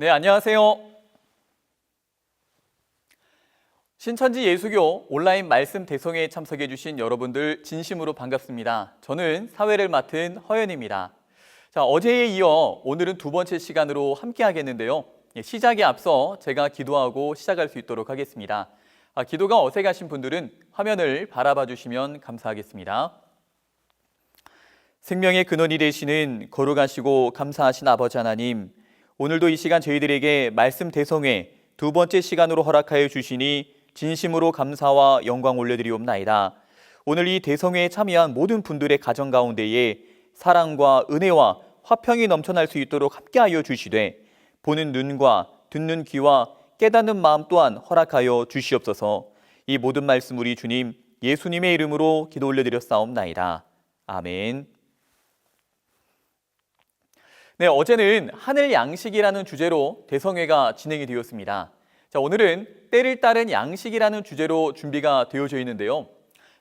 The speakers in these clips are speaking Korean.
네, 안녕하세요. 신천지 예수교 온라인 말씀 대성회에 참석해 주신 여러분들 진심으로 반갑습니다. 저는 사회를 맡은 허연입니다. 자, 어제에 이어 오늘은 두 번째 시간으로 함께 하겠는데요. 시작에 앞서 제가 기도하고 시작할 수 있도록 하겠습니다. 기도가 어색하신 분들은 화면을 바라봐 주시면 감사하겠습니다. 생명의 근원이 되시는 거룩하시고 감사하신 아버지 하나님, 오늘도 이 시간 저희들에게 말씀 대성회 두 번째 시간으로 허락하여 주시니 진심으로 감사와 영광 올려드리옵나이다. 오늘 이 대성회에 참여한 모든 분들의 가정 가운데에 사랑과 은혜와 화평이 넘쳐날 수 있도록 함께하여 주시되 보는 눈과 듣는 귀와 깨닫는 마음 또한 허락하여 주시옵소서. 이 모든 말씀 우리 주님 예수님의 이름으로 기도 올려드렸사옵나이다. 아멘. 네, 어제는 하늘 양식이라는 주제로 대성회가 진행이 되었습니다. 자, 오늘은 때를 따른 양식이라는 주제로 준비가 되어져 있는데요.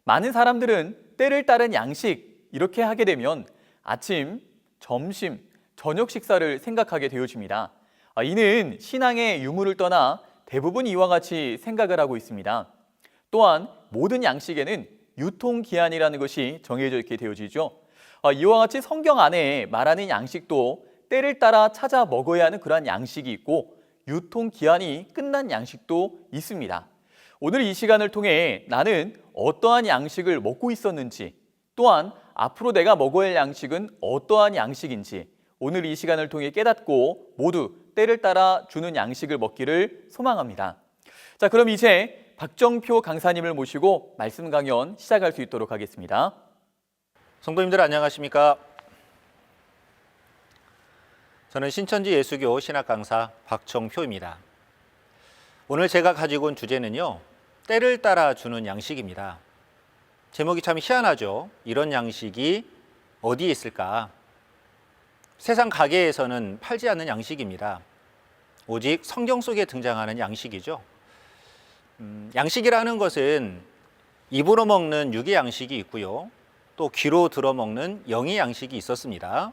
많은 사람들은 때를 따른 양식 이렇게 하게 되면 아침, 점심, 저녁 식사를 생각하게 되어집니다. 이는 신앙의 유무를 떠나 대부분 이와 같이 생각을 하고 있습니다. 또한 모든 양식에는 유통기한이라는 것이 정해져 있게 되어지죠. 이와 같이 성경 안에 말하는 양식도 때를 따라 찾아 먹어야 하는 그러한 양식이 있고 유통기한이 끝난 양식도 있습니다. 오늘 이 시간을 통해 나는 어떠한 양식을 먹고 있었는지, 또한 앞으로 내가 먹어야 할 양식은 어떠한 양식인지 오늘 이 시간을 통해 깨닫고 모두 때를 따라 주는 양식을 먹기를 소망합니다. 자, 그럼 이제 박정표 강사님을 모시고 말씀 강연 시작할 수 있도록 하겠습니다. 성도님들 안녕하십니까? 저는 신천지 예수교 신학 강사 박정표입니다. 오늘 제가 가지고 온 주제는요, 때를 따라 주는 양식입니다. 제목이 참 희한하죠? 이런 양식이 어디에 있을까? 세상 가게에서는 팔지 않는 양식입니다. 오직 성경 속에 등장하는 양식이죠. 양식이라는 것은 입으로 먹는 육의 양식이 있고요, 또 귀로 들어 먹는 영의 양식이 있었습니다.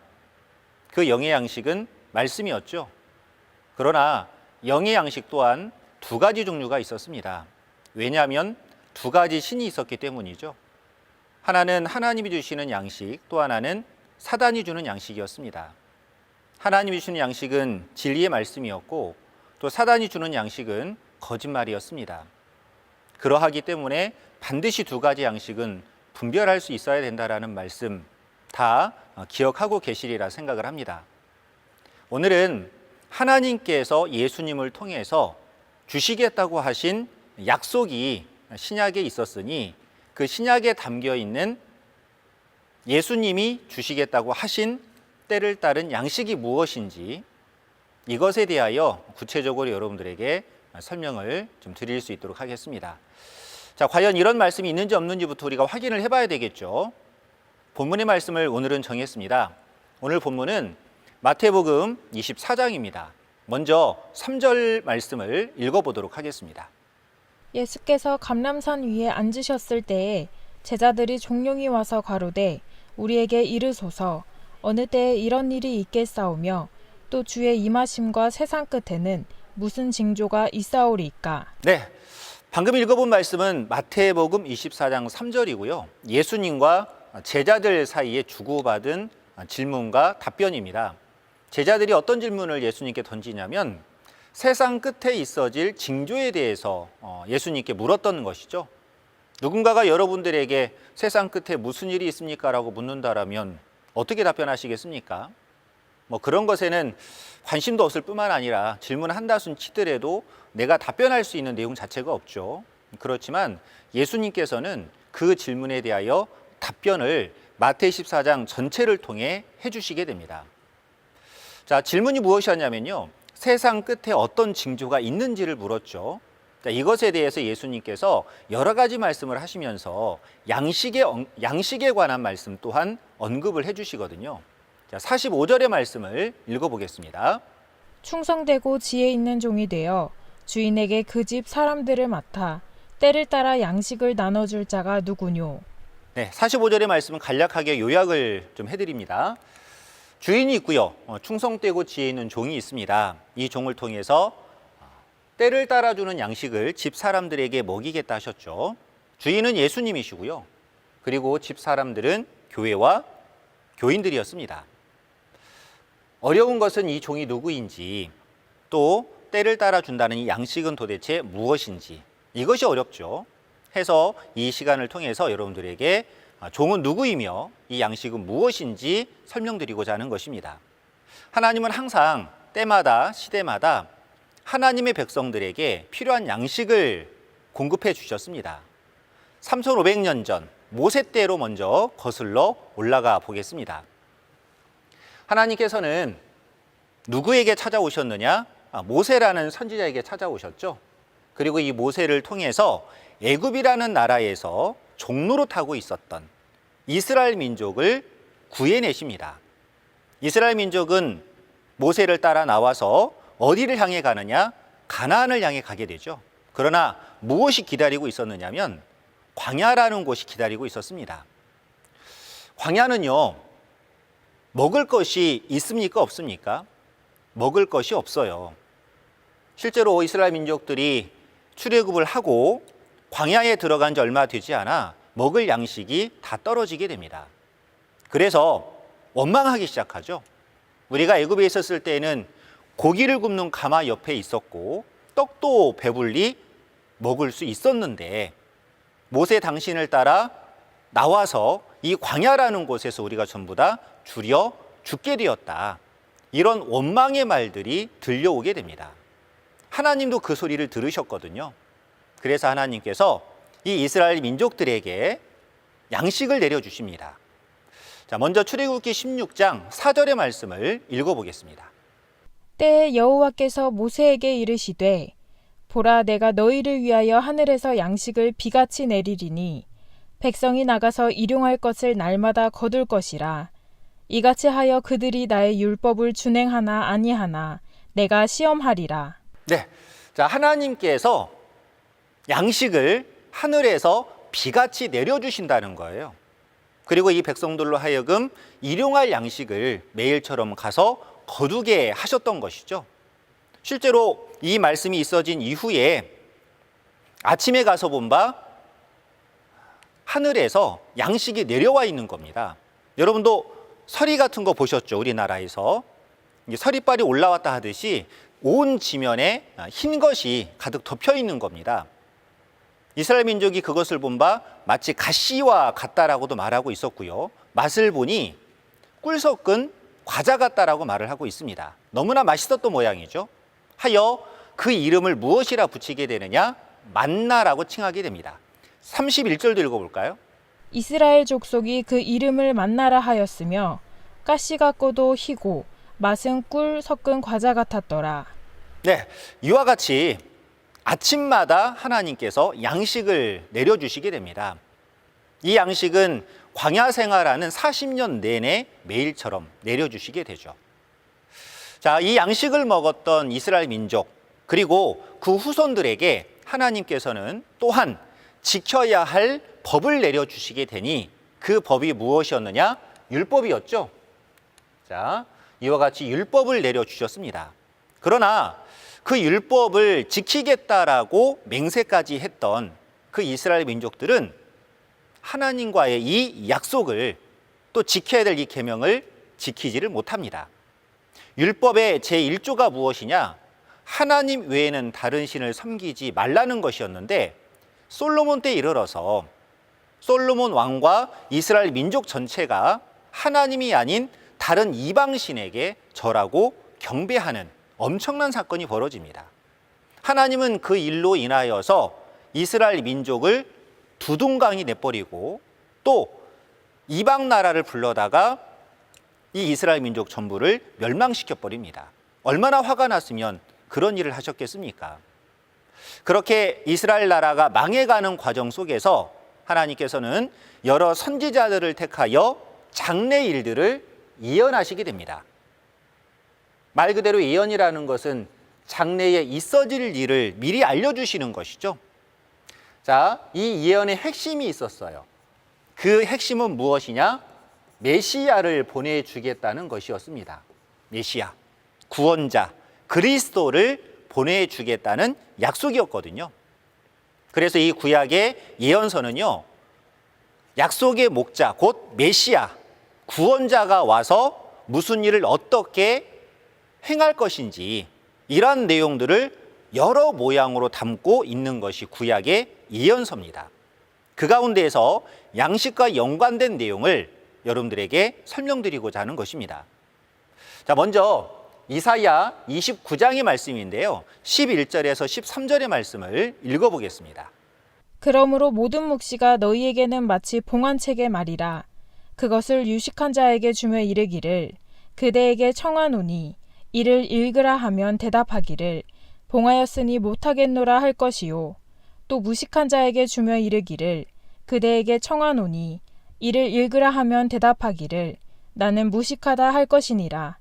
그 영의 양식은 말씀이었죠. 그러나 영의 양식 또한 두 가지 종류가 있었습니다. 왜냐하면 두 가지 신이 있었기 때문이죠. 하나는 하나님이 주시는 양식, 또 하나는 사단이 주는 양식이었습니다. 하나님이 주시는 양식은 진리의 말씀이었고, 또 사단이 주는 양식은 거짓말이었습니다. 그러하기 때문에 반드시 두 가지 양식은 분별할 수 있어야 된다라는 말씀 다 기억하고 계시리라 생각을 합니다. 오늘은 하나님께서 예수님을 통해서 주시겠다고 하신 약속이 신약에 있었으니 그 신약에 담겨 있는 예수님이 주시겠다고 하신 때를 따른 양식이 무엇인지 이것에 대하여 구체적으로 여러분들에게 설명을 좀 드릴 수 있도록 하겠습니다. 자, 과연 이런 말씀이 있는지 없는지부터 우리가 확인을 해봐야 되겠죠. 본문의 말씀을 오늘은 정했습니다. 오늘 본문은 마태복음 24장입니다. 먼저 3절 말씀을 읽어보도록 하겠습니다. 예수께서 감람산 위에 앉으셨을 때에 제자들이 종용이 와서 가로되 우리에게 이르소서 어느 때에 이런 일이 있겠사오며 또 주의 임하심과 세상 끝에는 무슨 징조가 있사오리이까. 네, 방금 읽어본 말씀은 마태복음 24장 3절이고요. 예수님과 제자들 사이에 주고받은 질문과 답변입니다. 제자들이 어떤 질문을 예수님께 던지냐면 세상 끝에 있어질 징조에 대해서 예수님께 물었던 것이죠. 누군가가 여러분들에게 세상 끝에 무슨 일이 있습니까? 라고 묻는다라면 어떻게 답변하시겠습니까? 그런 것에는 관심도 없을 뿐만 아니라 질문 한 다순 치더라도 내가 답변할 수 있는 내용 자체가 없죠. 그렇지만 예수님께서는 그 질문에 대하여 답변을 마태 24장 전체를 통해 해주시게 됩니다. 자, 질문이 무엇이었냐면요, 세상 끝에 어떤 징조가 있는지를 물었죠. 자, 이것에 대해서 예수님께서 여러 가지 말씀을 하시면서 양식에 관한 말씀 또한 언급을 해주시거든요. 자, 45절의 말씀을 읽어보겠습니다. 충성되고 지혜 있는 종이 되어 주인에게 그 집 사람들을 맡아 때를 따라 양식을 나눠줄 자가 누구뇨. 네, 45절의 말씀은 간략하게 요약을 좀 해드립니다. 주인이 있고요. 충성되고 지혜 있는 종이 있습니다. 이 종을 통해서 때를 따라주는 양식을 집 사람들에게 먹이겠다 하셨죠. 주인은 예수님이시고요. 그리고 집 사람들은 교회와 교인들이었습니다. 어려운 것은 이 종이 누구인지, 또 때를 따라준다는 이 양식은 도대체 무엇인지, 이것이 어렵죠. 해서 이 시간을 통해서 여러분들에게 종은 누구이며 이 양식은 무엇인지 설명드리고자 하는 것입니다. 하나님은 항상 때마다 시대마다 하나님의 백성들에게 필요한 양식을 공급해 주셨습니다. 3,500년 전 모세 때로 먼저 거슬러 올라가 보겠습니다. 하나님께서는 누구에게 찾아오셨느냐? 모세라는 선지자에게 찾아오셨죠. 그리고 이 모세를 통해서 애굽이라는 나라에서 종로로 타고 있었던 이스라엘 민족을 구해내십니다. 이스라엘 민족은 모세를 따라 나와서 어디를 향해 가느냐? 가나안을 향해 가게 되죠. 그러나 무엇이 기다리고 있었느냐면 광야라는 곳이 기다리고 있었습니다. 광야는요, 먹을 것이 있습니까? 없습니까? 먹을 것이 없어요. 실제로 이스라엘 민족들이 출애굽을 하고 광야에 들어간 지 얼마 되지 않아 먹을 양식이 다 떨어지게 됩니다. 그래서 원망하기 시작하죠. 우리가 애굽에 있었을 때에는 고기를 굽는 가마 옆에 있었고 떡도 배불리 먹을 수 있었는데 모세 당신을 따라 나와서 이 광야라는 곳에서 우리가 전부 다 줄여 죽게 되었다. 이런 원망의 말들이 들려오게 됩니다. 하나님도 그 소리를 들으셨거든요. 그래서 하나님께서 이 이스라엘 민족들에게 양식을 내려주십니다. 자, 먼저 출애굽기 16장 4절의 말씀을 읽어보겠습니다. 때에 여호와께서 모세에게 이르시되 보라 내가 너희를 위하여 하늘에서 양식을 비같이 내리리니 백성이 나가서 일용할 것을 날마다 거둘 것이라. 이같이 하여 그들이 나의 율법을 준행하나 아니하나 내가 시험하리라. 네, 자, 하나님께서 양식을 하늘에서 비같이 내려주신다는 거예요. 그리고 이 백성들로 하여금 일용할 양식을 매일처럼 가서 거두게 하셨던 것이죠. 실제로 이 말씀이 있어진 이후에 아침에 가서 본 바 하늘에서 양식이 내려와 있는 겁니다. 여러분도 서리 같은 거 보셨죠? 우리나라에서 서리빨이 올라왔다 하듯이 온 지면에 흰 것이 가득 덮여 있는 겁니다. 이스라엘 민족이 그것을 본 바 마치 가시와 같다라고도 말하고 있었고요. 맛을 보니 꿀 섞은 과자 같다라고 말을 하고 있습니다. 너무나 맛있었던 모양이죠. 하여 그 이름을 무엇이라 붙이게 되느냐? 만나라고 칭하게 됩니다. 31절도 읽어볼까요? 이스라엘 족속이 그 이름을 만나라 하였으며 가시 같고도 희고 맛은 꿀 섞은 과자 같았더라. 네, 이와 같이 아침마다 하나님께서 양식을 내려주시게 됩니다. 이 양식은 광야 생활하는 40년 내내 매일처럼 내려주시게 되죠. 자, 이 양식을 먹었던 이스라엘 민족 그리고 그 후손들에게 하나님께서는 또한 지켜야 할 법을 내려주시게 되니 그 법이 무엇이었느냐? 율법이었죠. 자, 이와 같이 율법을 내려주셨습니다. 그러나 그 율법을 지키겠다라고 맹세까지 했던 그 이스라엘 민족들은 하나님과의 이 약속을 또 지켜야 될 이 계명을 지키지를 못합니다. 율법의 제1조가 무엇이냐? 하나님 외에는 다른 신을 섬기지 말라는 것이었는데 솔로몬 때 이르러서 솔로몬 왕과 이스라엘 민족 전체가 하나님이 아닌 다른 이방신에게 절하고 경배하는 엄청난 사건이 벌어집니다. 하나님은 그 일로 인하여서 이스라엘 민족을 두둥강이 내버리고 또 이방 나라를 불러다가 이 이스라엘 민족 전부를 멸망시켜 버립니다. 얼마나 화가 났으면 그런 일을 하셨겠습니까? 그렇게 이스라엘 나라가 망해가는 과정 속에서 하나님께서는 여러 선지자들을 택하여 장래 일들을 예언하시게 됩니다. 말 그대로 예언이라는 것은 장래에 있어질 일을 미리 알려주시는 것이죠. 자, 이 예언의 핵심이 있었어요. 그 핵심은 무엇이냐? 메시아를 보내주겠다는 것이었습니다. 메시아, 구원자, 그리스도를 보내주겠다는 약속이었거든요. 그래서 이 구약의 예언서는요, 약속의 목자, 곧 메시아, 구원자가 와서 무슨 일을 어떻게 행할 것인지 이러한 내용들을 여러 모양으로 담고 있는 것이 구약의 예언서입니다. 그 가운데에서 양식과 연관된 내용을 여러분들에게 설명드리고자 하는 것입니다. 자, 먼저 이사야 29장의 말씀인데요. 11절에서 13절의 말씀을 읽어보겠습니다. 그러므로 모든 묵시가 너희에게는 마치 봉안책의 말이라. 그것을 유식한 자에게 주며 이르기를 그대에게 청하노니 이를 읽으라 하면 대답하기를 봉하였으니 못하겠노라 할 것이요. 또 무식한 자에게 주며 이르기를 그대에게 청하노니 이를 읽으라 하면 대답하기를 나는 무식하다 할 것이니라.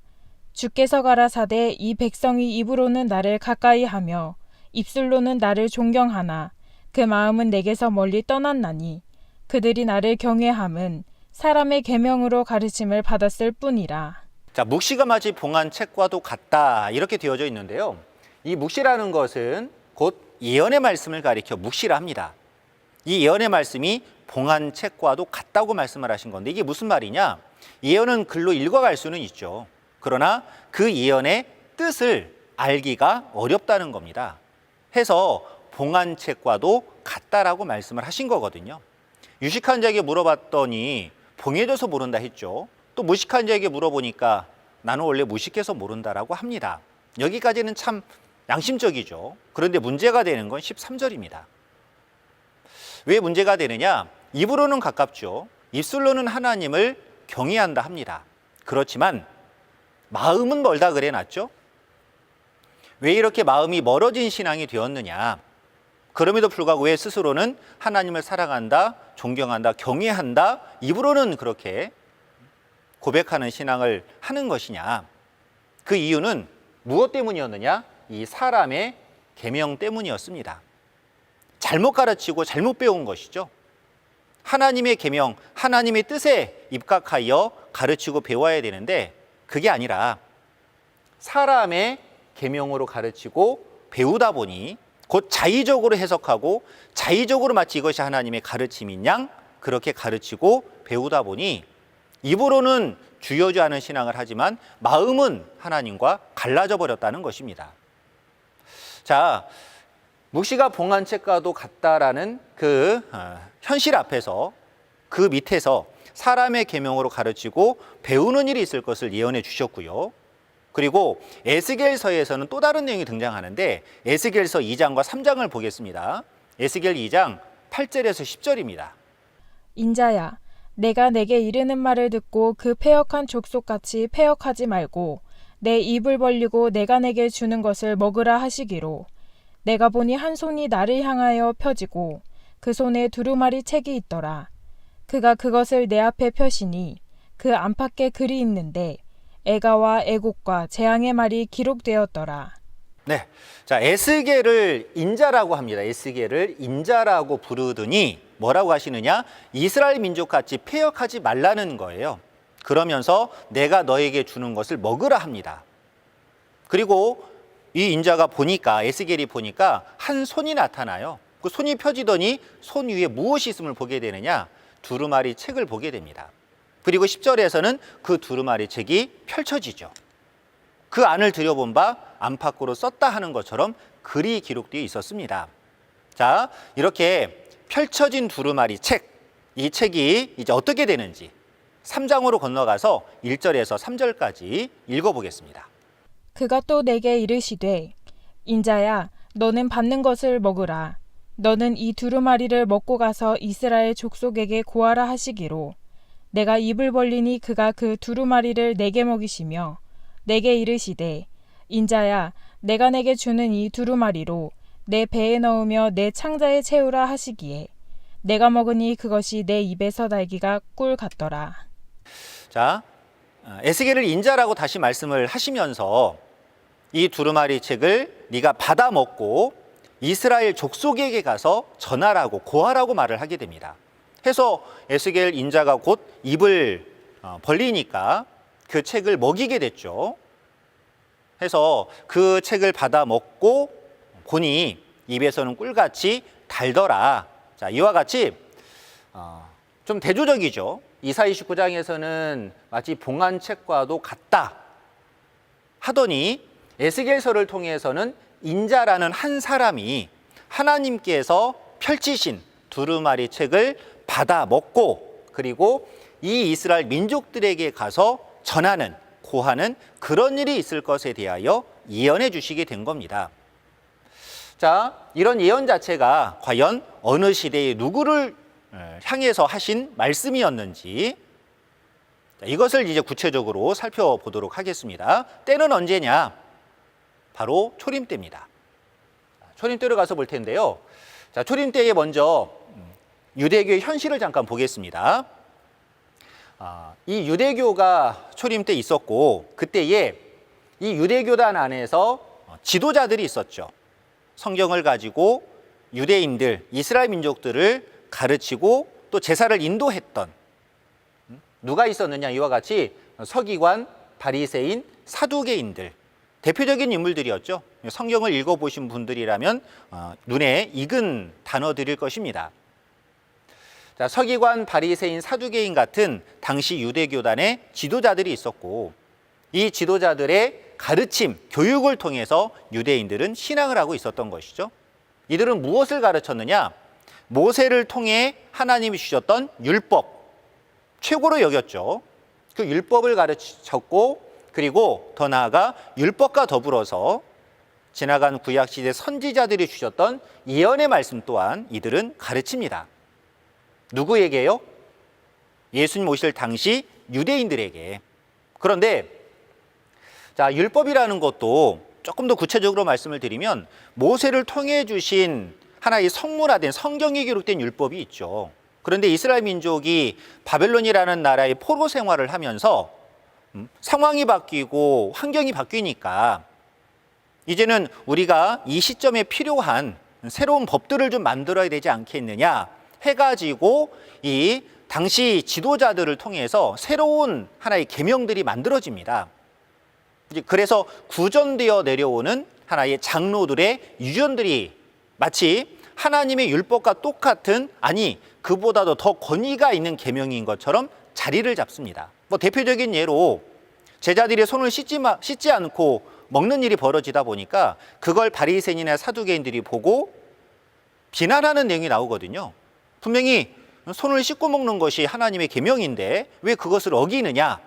주께서 가라사대 이 백성이 입으로는 나를 가까이 하며 입술로는 나를 존경하나 그 마음은 내게서 멀리 떠났나니 그들이 나를 경외함은 사람의 계명으로 가르침을 받았을 뿐이라. 자, 묵시가 마치 봉안책과도 같다 이렇게 되어져 있는데요. 이 묵시라는 것은 곧 예언의 말씀을 가리켜 묵시라 합니다. 이 예언의 말씀이 봉안책과도 같다고 말씀을 하신 건데 이게 무슨 말이냐? 예언은 글로 읽어갈 수는 있죠. 그러나 그 예언의 뜻을 알기가 어렵다는 겁니다. 해서 봉안책과도 같다라고 말씀을 하신 거거든요. 유식한 자에게 물어봤더니 봉해져서 모른다 했죠. 또 무식한 자에게 물어보니까 나는 원래 무식해서 모른다라고 합니다. 여기까지는 참 양심적이죠. 그런데 문제가 되는 건 13절입니다. 왜 문제가 되느냐? 입으로는 가깝죠. 입술로는 하나님을 경외한다 합니다. 그렇지만 마음은 멀다 그래 놨죠? 왜 이렇게 마음이 멀어진 신앙이 되었느냐? 그럼에도 불구하고 왜 스스로는 하나님을 사랑한다, 존경한다, 경외한다, 입으로는 그렇게 고백하는 신앙을 하는 것이냐? 그 이유는 무엇 때문이었느냐? 이 사람의 계명 때문이었습니다. 잘못 가르치고 잘못 배운 것이죠. 하나님의 계명, 하나님의 뜻에 입각하여 가르치고 배워야 되는데 그게 아니라 사람의 계명으로 가르치고 배우다 보니 곧 자의적으로 해석하고 자의적으로 마치 이것이 하나님의 가르침인 양 그렇게 가르치고 배우다 보니 입으로는 주여주 하는 신앙을 하지만 마음은 하나님과 갈라져 버렸다는 것입니다. 자, 묵시가 봉안책과도 같다라는 그 현실 앞에서 그 밑에서 사람의 계명으로 가르치고 배우는 일이 있을 것을 예언해 주셨고요. 그리고 에스겔서에서는 또 다른 내용이 등장하는데 에스겔서 2장과 3장을 보겠습니다. 에스겔 2장 8절에서 10절입니다. 인자야, 내가 내게 이르는 말을 듣고 그 패역한 족속같이 패역하지 말고 내 입을 벌리고 내가 내게 주는 것을 먹으라 하시기로. 내가 보니 한 손이 나를 향하여 펴지고 그 손에 두루마리 책이 있더라. 그가 그것을 내 앞에 펴시니 그 안팎에 글이 있는데 애가와 애곡과 재앙의 말이 기록되었더라. 네, 자 에스겔을 인자라고 합니다. 에스겔을 인자라고 부르더니 뭐라고 하시느냐? 이스라엘 민족같이 패역하지 말라는 거예요. 그러면서 내가 너에게 주는 것을 먹으라 합니다. 그리고 이 인자가 보니까 에스겔이 보니까 한 손이 나타나요. 그 손이 펴지더니 손 위에 무엇이 있음을 보게 되느냐? 두루마리 책을 보게 됩니다. 그리고 10절에서는 그 두루마리 책이 펼쳐지죠. 그 안을 들여본 바 안팎으로 썼다 하는 것처럼 글이 기록되어 있었습니다. 자, 이렇게 펼쳐진 두루마리 책, 이 책이 이제 어떻게 되는지 3장으로 건너가서 1절에서 3절까지 읽어보겠습니다. 그가 또 내게 이르시되 인자야, 너는 받는 것을 먹으라. 너는 이 두루마리를 먹고 가서 이스라엘 족속에게 고하라 하시기로. 내가 입을 벌리니 그가 그 두루마리를 내게 먹이시며 내게 이르시되 인자야, 내가 내게 주는 이 두루마리로 내 배에 넣으며 내 창자에 채우라 하시기에 내가 먹으니 그것이 내 입에서 달기가 꿀 같더라. 자, 에스겔을 인자라고 다시 말씀을 하시면서 이 두루마리 책을 네가 받아 먹고 이스라엘 족속에게 가서 전하라고 고하라고 말을 하게 됩니다. 해서 에스겔 인자가 곧 입을 벌리니까 그 책을 먹이게 됐죠. 해서 그 책을 받아 먹고 보니 입에서는 꿀같이 달더라. 자, 이와 같이 좀 대조적이죠. 이사야 29장에서는 마치 봉안책과도 같다 하더니 에스겔서를 통해서는 인자라는 한 사람이 하나님께서 펼치신 두루마리 책을 받아 먹고 그리고 이 이스라엘 민족들에게 가서 전하는 고하는 그런 일이 있을 것에 대하여 예언해 주시게 된 겁니다. 자, 이런 예언 자체가 과연 어느 시대에 누구를 향해서 하신 말씀이었는지 이것을 이제 구체적으로 살펴보도록 하겠습니다. 때는 언제냐? 바로 초림 때입니다. 초림 때로 가서 볼 텐데요. 자, 초림 때에 먼저 유대교의 현실을 잠깐 보겠습니다. 이 유대교가 초림 때 있었고 그때에 이 유대교단 안에서 지도자들이 있었죠. 성경을 가지고 유대인들, 이스라엘 민족들을 가르치고 또 제사를 인도했던 누가 있었느냐 이와 같이 서기관, 바리새인, 사두개인들 대표적인 인물들이었죠. 성경을 읽어보신 분들이라면 눈에 익은 단어들일 것입니다. 자, 서기관, 바리새인, 사두개인 같은 당시 유대교단의 지도자들이 있었고 이 지도자들의 가르침, 교육을 통해서 유대인들은 신앙을 하고 있었던 것이죠. 이들은 무엇을 가르쳤느냐? 모세를 통해 하나님이 주셨던 율법, 최고로 여겼죠. 그 율법을 가르쳤고 그리고 더 나아가 율법과 더불어서 지나간 구약시대 선지자들이 주셨던 예언의 말씀 또한 이들은 가르칩니다. 누구에게요? 예수님 오실 당시 유대인들에게. 그런데 자, 율법이라는 것도 조금 더 구체적으로 말씀을 드리면 모세를 통해 주신 하나의 성문화된 성경에 기록된 율법이 있죠. 그런데 이스라엘 민족이 바벨론이라는 나라의 포로 생활을 하면서 상황이 바뀌고 환경이 바뀌니까 이제는 우리가 이 시점에 필요한 새로운 법들을 좀 만들어야 되지 않겠느냐 해가지고 이 당시 지도자들을 통해서 새로운 하나의 계명들이 만들어집니다. 그래서 구전되어 내려오는 하나의 장로들의 유전들이 마치 하나님의 율법과 똑같은 아니 그보다도 더 권위가 있는 계명인 것처럼 자리를 잡습니다. 뭐 대표적인 예로 제자들이 손을 씻지 않고 먹는 일이 벌어지다 보니까 그걸 바리새인이나 사두개인들이 보고 비난하는 내용이 나오거든요. 분명히 손을 씻고 먹는 것이 하나님의 계명인데 왜 그것을 어기느냐?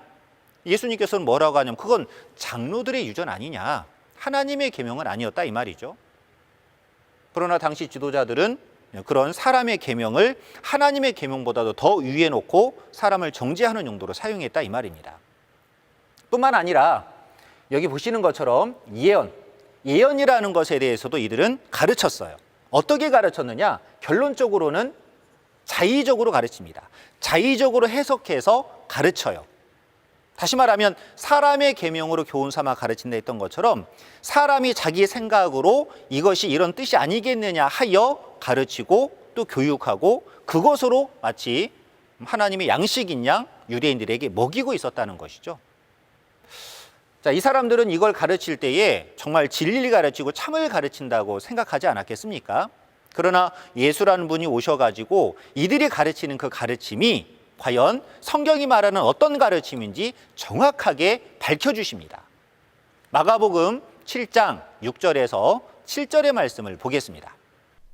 예수님께서는 뭐라고 하냐면 그건 장로들의 유전 아니냐. 하나님의 계명은 아니었다 이 말이죠. 그러나 당시 지도자들은 그런 사람의 계명을 하나님의 계명보다도 더 위에 놓고 사람을 정죄하는 용도로 사용했다 이 말입니다. 뿐만 아니라 여기 보시는 것처럼 예언이라는 것에 대해서도 이들은 가르쳤어요. 어떻게 가르쳤느냐? 결론적으로는 자의적으로 가르칩니다. 자의적으로 해석해서 가르쳐요. 다시 말하면 사람의 계명으로 교훈 삼아 가르친다 했던 것처럼 사람이 자기 생각으로 이것이 이런 뜻이 아니겠느냐 하여 가르치고 또 교육하고 그것으로 마치 하나님의 양식인 양 유대인들에게 먹이고 있었다는 것이죠. 자, 이 사람들은 이걸 가르칠 때에 정말 진리를 가르치고 참을 가르친다고 생각하지 않았겠습니까? 그러나 예수라는 분이 오셔가지고 이들이 가르치는 그 가르침이 과연 성경이 말하는 어떤 가르침인지 정확하게 밝혀주십니다. 마가복음 7장 6절에서 7절의 말씀을 보겠습니다.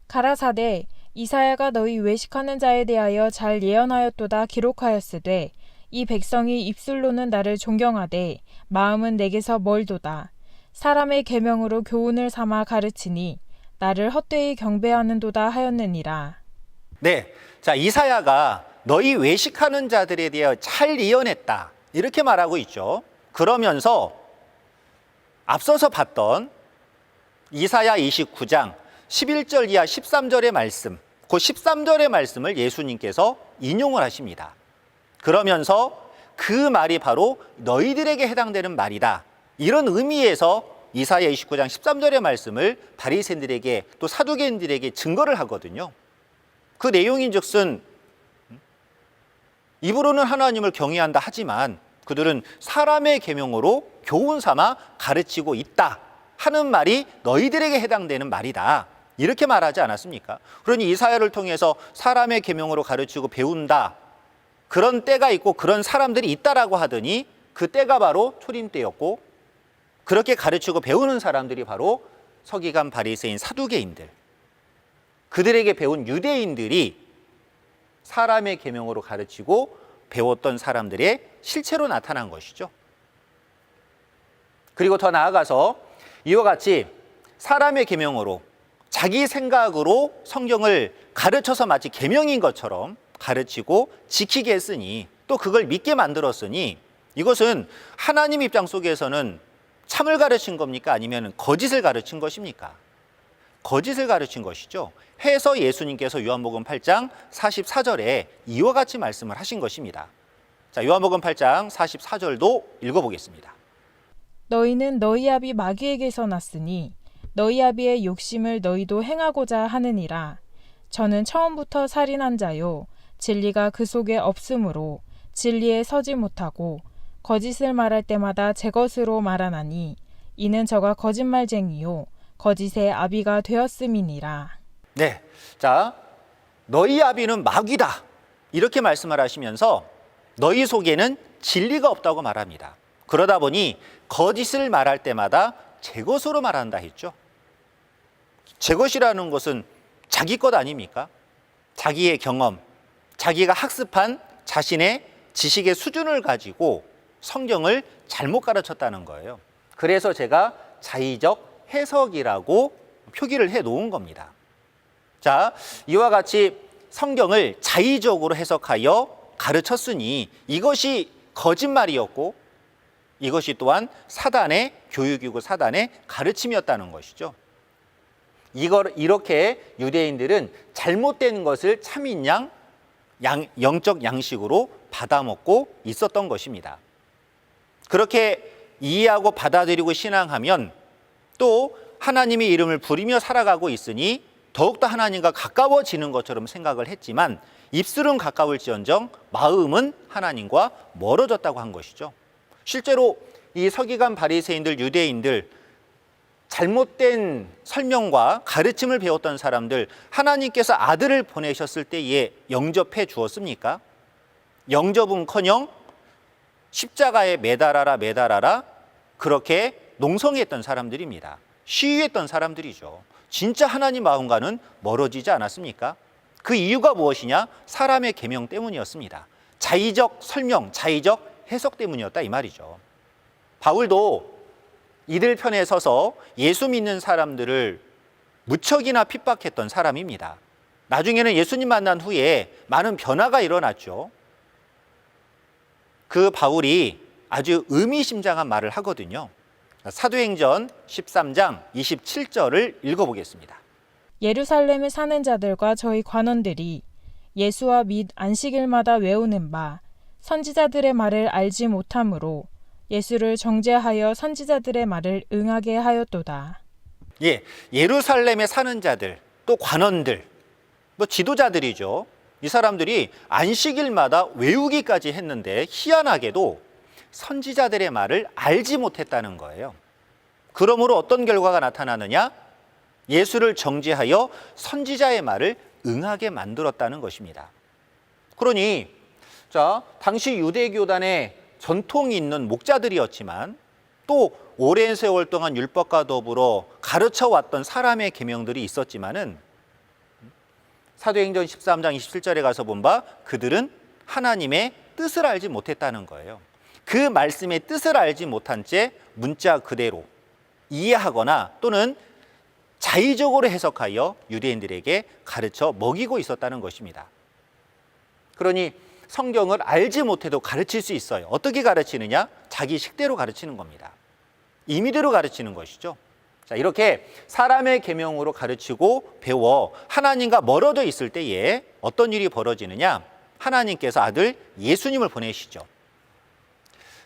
가라사대 이사야가 너희 외식하는 자에 대하여 잘 예언하였도다 기록하였으되 이 백성이 입술로는 나를 존경하되 마음은 내게서 멀도다. 사람의 계명으로 교훈을 삼아 가르치니 나를 헛되이 경배하는도다 하였느니라. 네, 자 이사야가 너희 외식하는 자들에 대하여 잘 예언했다 이렇게 말하고 있죠. 그러면서 앞서서 봤던 이사야 29장 11절 이하 13절의 말씀, 그 13절의 말씀을 예수님께서 인용을 하십니다. 그러면서 그 말이 바로 너희들에게 해당되는 말이다. 이런 의미에서 이사야 29장 13절의 말씀을 바리새인들에게 또 사두개인들에게 증거를 하거든요. 그 내용인즉슨 입으로는 하나님을 경외한다 하지만 그들은 사람의 계명으로 교훈 삼아 가르치고 있다 하는 말이 너희들에게 해당되는 말이다. 이렇게 말하지 않았습니까? 그러니 이사야를 통해서 사람의 계명으로 가르치고 배운다. 그런 때가 있고 그런 사람들이 있다라고 하더니 그 때가 바로 초림 때였고 그렇게 가르치고 배우는 사람들이 바로 서기관, 바리새인, 사두개인들, 그들에게 배운 유대인들이 사람의 계명으로 가르치고 배웠던 사람들의 실체로 나타난 것이죠. 그리고 더 나아가서 이와 같이 사람의 계명으로 자기 생각으로 성경을 가르쳐서 마치 계명인 것처럼 가르치고 지키게 했으니 또 그걸 믿게 만들었으니 이것은 하나님 입장 속에서는 참을 가르친 겁니까? 아니면 거짓을 가르친 것입니까? 거짓을 가르친 것이죠. 해서 예수님께서 요한복음 8장 44절에 이와 같이 말씀을 하신 것입니다. 자, 요한복음 8장 44절도 읽어보겠습니다. 너희는 너희 아비 마귀에게서 났으니 너희 아비의 욕심을 너희도 행하고자 하느니라. 저는 처음부터 살인한 자요 진리가 그 속에 없으므로 진리에 서지 못하고 거짓을 말할 때마다 제 것으로 말하나니 이는 저가 거짓말쟁이요 거짓의 아비가 되었음이니라. 네, 자, 너희 아비는 마귀다 이렇게 말씀을 하시면서 너희 속에는 진리가 없다고 말합니다. 그러다 보니 거짓을 말할 때마다 제 것으로 말한다 했죠. 제 것이라는 것은 자기 것 아닙니까? 자기의 경험, 자기가 학습한 자신의 지식의 수준을 가지고 성경을 잘못 가르쳤다는 거예요. 그래서 제가 자의적 해석이라고 표기를 해 놓은 겁니다. 자, 이와 같이 성경을 자의적으로 해석하여 가르쳤으니 이것이 거짓말이었고 이것이 또한 사단의 교육이고 사단의 가르침이었다는 것이죠. 이렇게 유대인들은 잘못된 것을 참인 영적 양식으로 받아먹고 있었던 것입니다. 그렇게 이해하고 받아들이고 신앙하면 또 하나님의 이름을 부리며 살아가고 있으니 더욱더 하나님과 가까워지는 것처럼 생각을 했지만 입술은 가까울지언정 마음은 하나님과 멀어졌다고 한 것이죠. 실제로 이 서기관, 바리새인들, 유대인들 잘못된 설명과 가르침을 배웠던 사람들 하나님께서 아들을 보내셨을 때에 영접해 주었습니까? 영접은커녕 십자가에 매달아라 그렇게 농성했던 사람들입니다. 시위했던 사람들이죠. 진짜 하나님 마음과는 멀어지지 않았습니까? 그 이유가 무엇이냐? 사람의 계명 때문이었습니다. 자의적 설명, 자의적 해석 때문이었다 이 말이죠. 바울도 이들 편에 서서 예수 믿는 사람들을 무척이나 핍박했던 사람입니다. 나중에는 예수님 만난 후에 많은 변화가 일어났죠. 그 바울이 아주 의미심장한 말을 하거든요. 사도행전 13장 27절을 읽어보겠습니다. 예루살렘에 사는 자들과 저희 관원들이 예수와 및 안식일마다 외우는 바 선지자들의 말을 알지 못하므로 예수를 정죄하여 선지자들의 말을 응하게 하였도다. 예, 예루살렘에 사는 자들, 또 관원들, 지도자들이죠. 이 사람들이 안식일마다 외우기까지 했는데 희한하게도 선지자들의 말을 알지 못했다는 거예요. 그러므로 어떤 결과가 나타나느냐? 예수를 정죄하여 선지자의 말을 응하게 만들었다는 것입니다. 그러니 당시 유대교단의 전통이 있는 목자들이었지만 또 오랜 세월 동안 율법과 더불어 가르쳐왔던 사람의 계명들이 있었지만은 사도행전 13장 27절에 가서 본 바 그들은 하나님의 뜻을 알지 못했다는 거예요. 그 말씀의 뜻을 알지 못한 채 문자 그대로 이해하거나 또는 자의적으로 해석하여 유대인들에게 가르쳐 먹이고 있었다는 것입니다. 그러니 성경을 알지 못해도 가르칠 수 있어요. 어떻게 가르치느냐? 자기 식대로 가르치는 겁니다. 임의대로 가르치는 것이죠. 자, 이렇게 사람의 계명으로 가르치고 배워 하나님과 멀어져 있을 때에 어떤 일이 벌어지느냐? 하나님께서 아들 예수님을 보내시죠.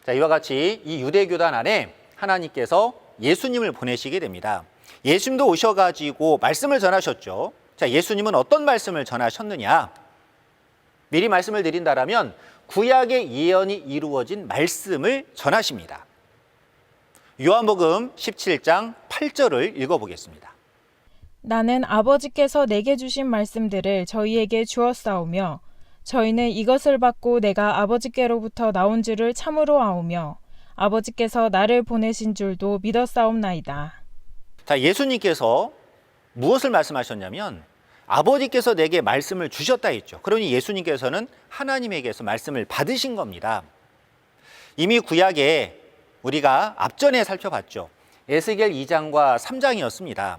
자, 이와 같이 이 유대교단 안에 하나님께서 예수님을 보내시게 됩니다. 예수님도 오셔가지고 말씀을 전하셨죠. 자, 예수님은 어떤 말씀을 전하셨느냐? 미리 말씀을 드린다라면 구약의 예언이 이루어진 말씀을 전하십니다. 요한복음 17장 8절을 읽어보겠습니다. 나는 아버지께서 내게 주신 말씀들을 저희에게 주었사오며 저희는 이것을 받고 내가 아버지께로부터 나온 줄을 참으로 아오며 아버지께서 나를 보내신 줄도 믿었사옵나이다. 자, 예수님께서 무엇을 말씀하셨냐면 아버지께서 내게 말씀을 주셨다 했죠. 그러니 예수님께서는 하나님에게서 말씀을 받으신 겁니다. 이미 구약에 우리가 앞전에 살펴봤죠. 에스겔 2장과 3장이었습니다.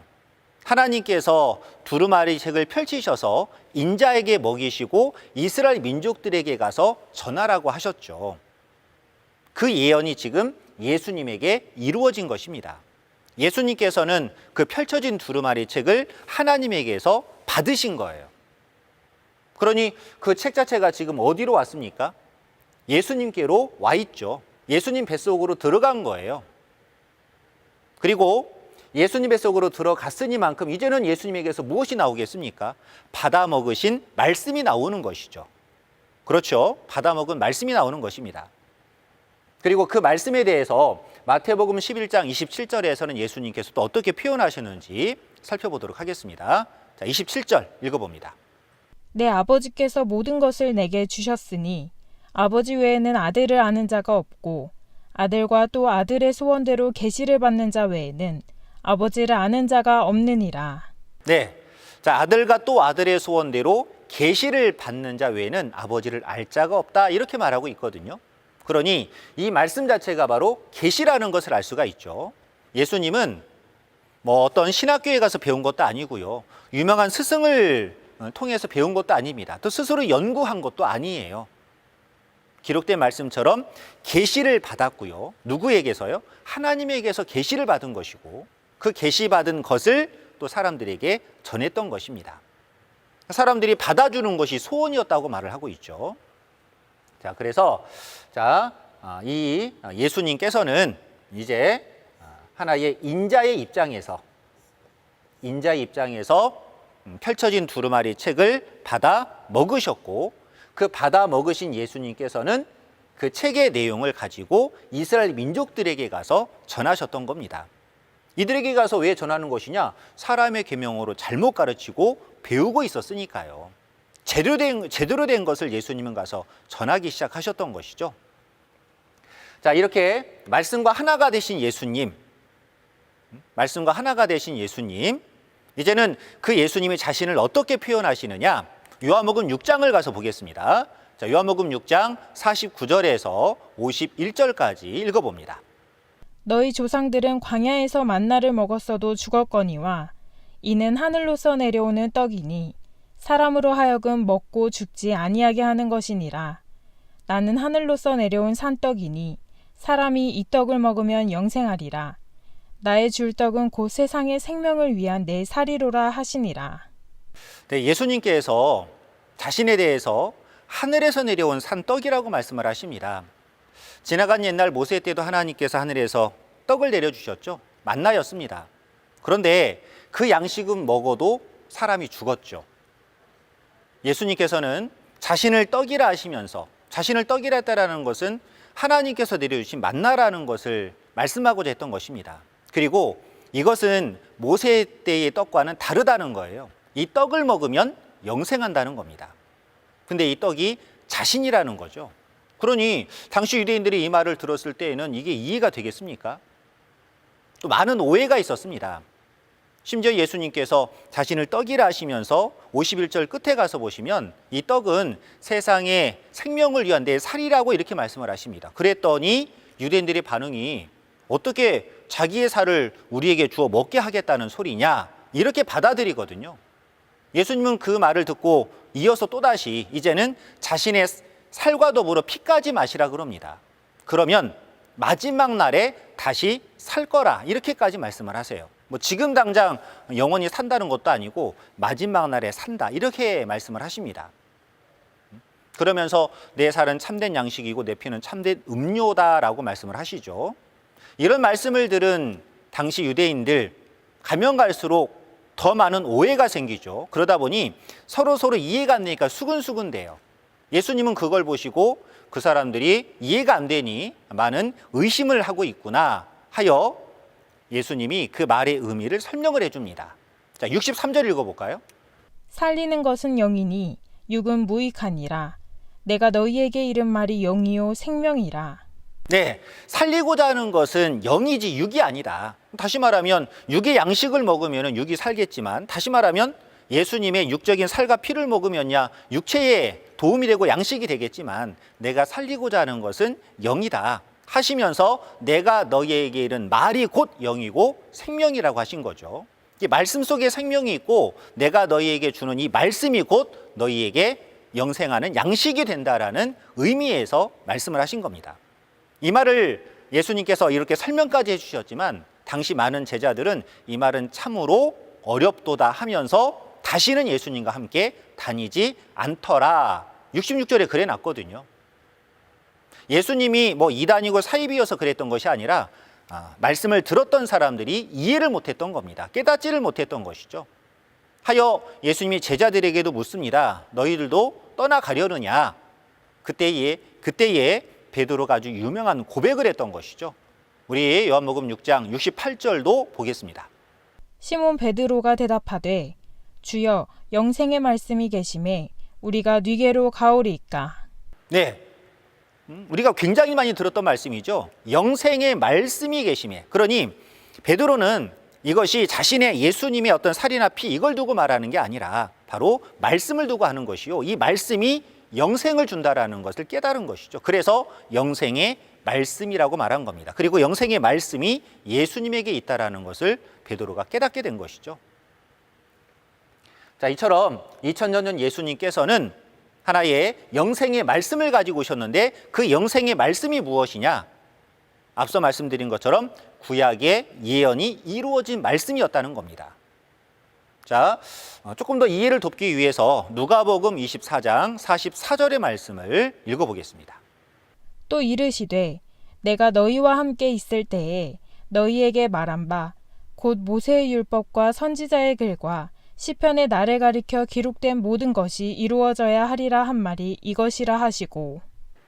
하나님께서 두루마리 책을 펼치셔서 인자에게 먹이시고 이스라엘 민족들에게 가서 전하라고 하셨죠. 그 예언이 지금 예수님에게 이루어진 것입니다. 예수님께서는 그 펼쳐진 두루마리 책을 하나님에게서 받으신 거예요. 그러니 그 책 자체가 지금 어디로 왔습니까? 예수님께로 와 있죠. 예수님 뱃속으로 들어간 거예요. 그리고 예수님 뱃속으로 들어갔으니만큼 이제는 예수님에게서 무엇이 나오겠습니까? 받아 먹으신 말씀이 나오는 것이죠. 그렇죠. 받아 먹은 말씀이 나오는 것입니다. 그리고 그 말씀에 대해서 마태복음 11장 27절에서는 예수님께서 또 어떻게 표현하시는지 살펴보도록 하겠습니다. 자, 27절 읽어봅니다. 내 아버지께서 모든 것을 내게 주셨으니 아버지 외에는 아들을 아는 자가 없고 아들과 또 아들의 소원대로 계시를 받는 자 외에는 아버지를 아는 자가 없느니라. 네, 자, 아들과 또 아들의 소원대로 계시를 받는 자 외에는 아버지를 알 자가 없다 이렇게 말하고 있거든요. 그러니 이 말씀 자체가 바로 계시라는 것을 알 수가 있죠. 예수님은 뭐 어떤 신학교에 가서 배운 것도 아니고요. 유명한 스승을 통해서 배운 것도 아닙니다. 또 스스로 연구한 것도 아니에요. 기록된 말씀처럼 계시를 받았고요. 누구에게서요? 하나님에게서 계시를 받은 것이고 그 계시받은 것을 또 사람들에게 전했던 것입니다. 사람들이 받아주는 것이 소원이었다고 말을 하고 있죠. 자, 그래서 이 예수님께서는 이제 하나의 인자의 입장에서 펼쳐진 두루마리 책을 받아 먹으셨고 그 받아 먹으신 예수님께서는 그 책의 내용을 가지고 이스라엘 민족들에게 가서 전하셨던 겁니다. 이들에게 가서 왜 전하는 것이냐? 사람의 계명으로 잘못 가르치고 배우고 있었으니까요. 제대로 된 것을 예수님은 가서 전하기 시작하셨던 것이죠. 자, 이렇게 말씀과 하나가 되신 예수님, 이제는 그 예수님이 자신을 어떻게 표현하시느냐? 요한복음 6장을 가서 보겠습니다. 자, 요한복음 6장 49절에서 51절까지 읽어봅니다. 너희 조상들은 광야에서 만나를 먹었어도 죽었거니와 이는 하늘로서 내려오는 떡이니 사람으로 하여금 먹고 죽지 아니하게 하는 것이니라. 나는 하늘로서 내려온 산떡이니 사람이 이 떡을 먹으면 영생하리라. 나의 줄 떡은 곧 세상의 생명을 위한 내 살이로라 하시니라. 네, 예수님께서 자신에 대해서 하늘에서 내려온 산떡이라고 말씀을 하십니다. 지나간 옛날 모세 때도 하나님께서 하늘에서 떡을 내려주셨죠. 만나였습니다. 그런데 그 양식은 먹어도 사람이 죽었죠. 예수님께서는 자신을 떡이라 하시면서 자신을 떡이라 했다라는 것은 하나님께서 내려주신 만나라는 것을 말씀하고자 했던 것입니다. 그리고 이것은 모세 때의 떡과는 다르다는 거예요. 이 떡을 먹으면 영생한다는 겁니다. 근데 이 떡이 자신이라는 거죠. 그러니 당시 유대인들이 이 말을 들었을 때에는 이게 이해가 되겠습니까? 또 많은 오해가 있었습니다. 심지어 예수님께서 자신을 떡이라 하시면서 51절 끝에 가서 보시면 이 떡은 세상의 생명을 위한 내 살이라고 이렇게 말씀을 하십니다. 그랬더니 유대인들의 반응이 어떻게 자기의 살을 우리에게 주어 먹게 하겠다는 소리냐 이렇게 받아들이거든요. 예수님은 그 말을 듣고 이어서 또다시 이제는 자신의 살과 더불어 피까지 마시라 그럽니다. 그러면 마지막 날에 다시 살 거라 이렇게까지 말씀을 하세요. 뭐 지금 당장 영원히 산다는 것도 아니고 마지막 날에 산다 이렇게 말씀을 하십니다. 그러면서 내 살은 참된 양식이고 내 피는 참된 음료다라고 말씀을 하시죠. 이런 말씀을 들은 당시 유대인들 가면 갈수록 더 많은 오해가 생기죠. 그러다 보니 서로 이해가 안 되니까 수근수근돼요. 예수님은 그걸 보시고 그 사람들이 이해가 안 되니 많은 의심을 하고 있구나 하여 예수님이 그 말의 의미를 설명을 해줍니다. 자, 63절 읽어볼까요? 살리는 것은 영이니 육은 무익하니라. 내가 너희에게 이른 말이 영이요 생명이라. 네, 살리고자 하는 것은 영이지 육이 아니다. 다시 말하면 육의 양식을 먹으면 육이 살겠지만, 다시 말하면 예수님의 육적인 살과 피를 먹으면야 육체에 도움이 되고 양식이 되겠지만, 내가 살리고자 하는 것은 영이다 하시면서 내가 너희에게 이른 말이 곧 영이고 생명이라고 하신 거죠. 이 말씀 속에 생명이 있고 내가 너희에게 주는 이 말씀이 곧 너희에게 영생하는 양식이 된다라는 의미에서 말씀을 하신 겁니다. 이 말을 예수님께서 이렇게 설명까지 해주셨지만 당시 많은 제자들은 이 말은 참으로 어렵도다 하면서 다시는 예수님과 함께 다니지 않더라. 66절에 그래 놨거든요. 예수님이 이단이고 사입이어서 그랬던 것이 아니라 말씀을 들었던 사람들이 이해를 못했던 겁니다. 깨닫지를 못했던 것이죠. 하여 예수님이 제자들에게도 묻습니다. 너희들도 떠나가려느냐? 그때에 베드로가 아주 유명한 고백을 했던 것이죠. 우리 요한복음 6장 68절도 보겠습니다. 시몬 베드로가 대답하되 주여 영생의 말씀이 계심에 우리가 뉘게로 가오리이까. 네, 우리가 굉장히 많이 들었던 말씀이죠. 영생의 말씀이 계심에. 그러니 베드로는 이것이 자신의 예수님의 어떤 살이나 피 이걸 두고 말하는 게 아니라 바로 말씀을 두고 하는 것이요, 이 말씀이 영생을 준다라는 것을 깨달은 것이죠. 그래서 영생의 말씀이라고 말한 겁니다. 그리고 영생의 말씀이 예수님에게 있다라는 것을 베드로가 깨닫게 된 것이죠. 자, 이처럼 2000년 전 예수님께서는 하나의 영생의 말씀을 가지고 오셨는데 그 영생의 말씀이 무엇이냐? 앞서 말씀드린 것처럼 구약의 예언이 이루어진 말씀이었다는 겁니다. 자, 조금 더 이해를 돕기 위해서 누가복음 24장 44절의 말씀을 읽어보겠습니다. 또 이르시되 내가 너희와 함께 있을 때에 너희에게 말한 바 곧 모세의 율법과 선지자의 글과 시편의 나를 가리켜 기록된 모든 것이 이루어져야 하리라 한 말이 이것이라 하시고.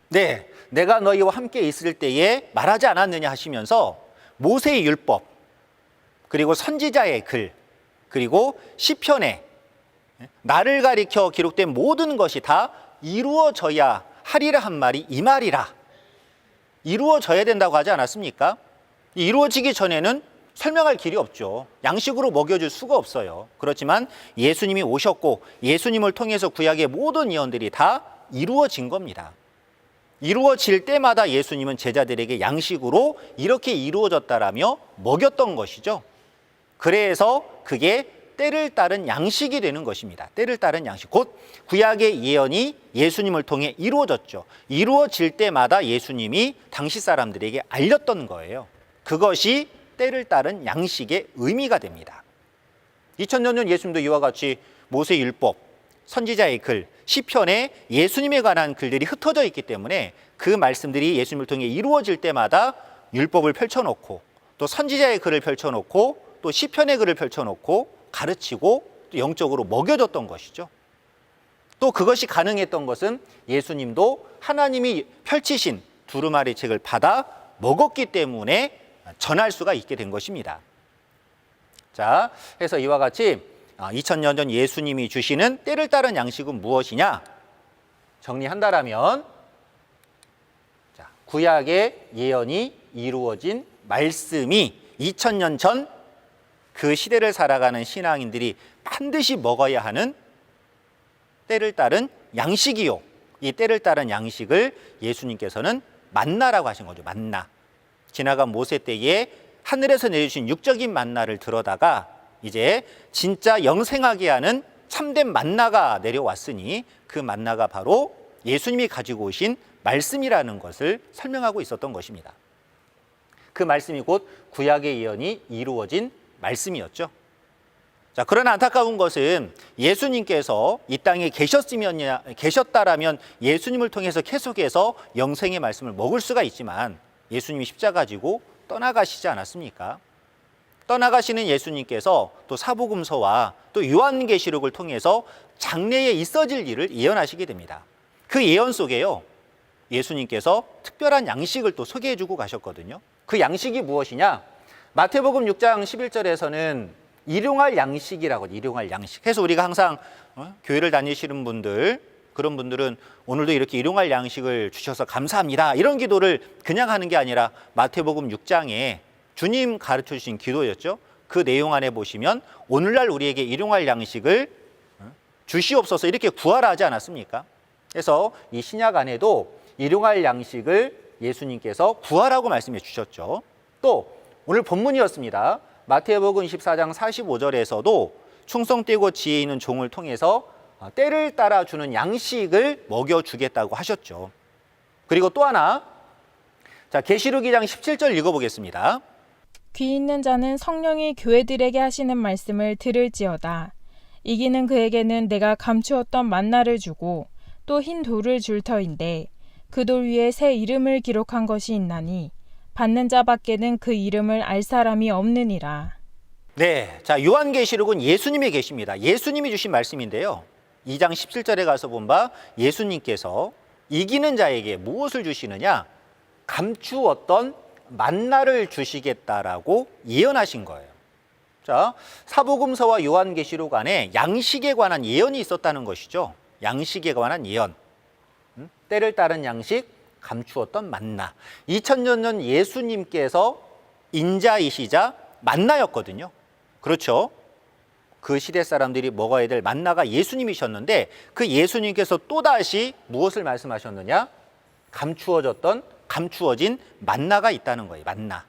네, 내가 너희와 함께 있을 때에 말하지 않았느냐 하시면서 모세의 율법, 그리고 선지자의 글, 그리고 시편에 나를 가리켜 기록된 모든 것이 다 이루어져야 하리라 한 말이 이 말이라. 이루어져야 된다고 하지 않았습니까? 이루어지기 전에는 설명할 길이 없죠. 양식으로 먹여줄 수가 없어요. 그렇지만 예수님이 오셨고 예수님을 통해서 구약의 모든 예언들이 다 이루어진 겁니다. 이루어질 때마다 예수님은 제자들에게 양식으로 이렇게 이루어졌다라며 먹였던 것이죠. 그래서 그게 때를 따른 양식이 되는 것입니다. 때를 따른 양식, 곧 구약의 예언이 예수님을 통해 이루어졌죠. 이루어질 때마다 예수님이 당시 사람들에게 알렸던 거예요. 그것이 때를 따른 양식의 의미가 됩니다. 2000년 전 예수님도 이와 같이 모세 율법, 선지자의 글, 시편에 예수님에 관한 글들이 흩어져 있기 때문에 그 말씀들이 예수님을 통해 이루어질 때마다 율법을 펼쳐놓고 또 선지자의 글을 펼쳐놓고 또 시편의 글을 펼쳐놓고 가르치고 또 영적으로 먹여줬던 것이죠. 또 그것이 가능했던 것은 예수님도 하나님이 펼치신 두루마리 책을 받아 먹었기 때문에 전할 수가 있게 된 것입니다. 자, 해서 이와 같이 2000년 전 예수님이 주시는 때를 따른 양식은 무엇이냐? 정리한다라면, 자, 구약의 예언이 이루어진 말씀이 2000년 전 그 시대를 살아가는 신앙인들이 반드시 먹어야 하는 때를 따른 양식이요. 이 때를 따른 양식을 예수님께서는 만나라고 하신 거죠. 만나. 지나간 모세 때에 하늘에서 내려주신 육적인 만나를 들어다가 이제 진짜 영생하게 하는 참된 만나가 내려왔으니 그 만나가 바로 예수님이 가지고 오신 말씀이라는 것을 설명하고 있었던 것입니다. 그 말씀이 곧 구약의 예언이 이루어진 말씀이었죠. 자, 그러나 안타까운 것은 예수님께서 이 땅에 계셨다라면 예수님을 통해서 계속해서 영생의 말씀을 먹을 수가 있지만 예수님이 십자가 지고 떠나가시지 않았습니까? 떠나가시는 예수님께서 또 사복음서와 또 요한계시록을 통해서 장래에 있어질 일을 예언하시게 됩니다. 그 예언 속에요, 예수님께서 특별한 양식을 또 소개해 주고 가셨거든요. 그 양식이 무엇이냐? 마태복음 6장 11절에서는 일용할 양식이라고, 일용할 양식. 해서 우리가 항상 교회를 다니시는 분들, 그런 분들은 오늘도 이렇게 일용할 양식을 주셔서 감사합니다, 이런 기도를 그냥 하는 게 아니라 마태복음 6장에 주님 가르쳐 주신 기도였죠. 그 내용 안에 보시면 오늘날 우리에게 일용할 양식을 주시옵소서 이렇게 구하라 하지 않았습니까? 그래서 이 신약 안에도 일용할 양식을 예수님께서 구하라고 말씀해 주셨죠. 또 오늘 본문이었습니다. 마태복음 14장 45절에서도 충성되고 지혜 있는 종을 통해서 때를 따라 주는 양식을 먹여주겠다고 하셨죠. 그리고 또 하나, 자, 계시록 2장 17절 읽어보겠습니다. 귀 있는 자는 성령이 교회들에게 하시는 말씀을 들을지어다. 이기는 그에게는 내가 감추었던 만나를 주고 또 흰 돌을 줄 터인데 그 돌 위에 새 이름을 기록한 것이 있나니 받는 자밖에는 그 이름을 알 사람이 없느니라. 네, 자, 요한계시록은 예수님의 계시입니다. 예수님이 주신 말씀인데요. 2장 17절에 가서 본 바 예수님께서 이기는 자에게 무엇을 주시느냐? 감추었던 만나를 주시겠다라고 예언하신 거예요. 자, 사복음서와 요한계시록 안에 양식에 관한 예언이 있었다는 것이죠. 양식에 관한 예언. 때를 따른 양식, 감추었던 만나. 2000년 전 예수님께서 인자이시자 만나였거든요. 그렇죠? 그 시대 사람들이 먹어야 될 만나가 예수님이셨는데 그 예수님께서 또다시 무엇을 말씀하셨느냐? 감추어진 만나가 있다는 거예요. 만나.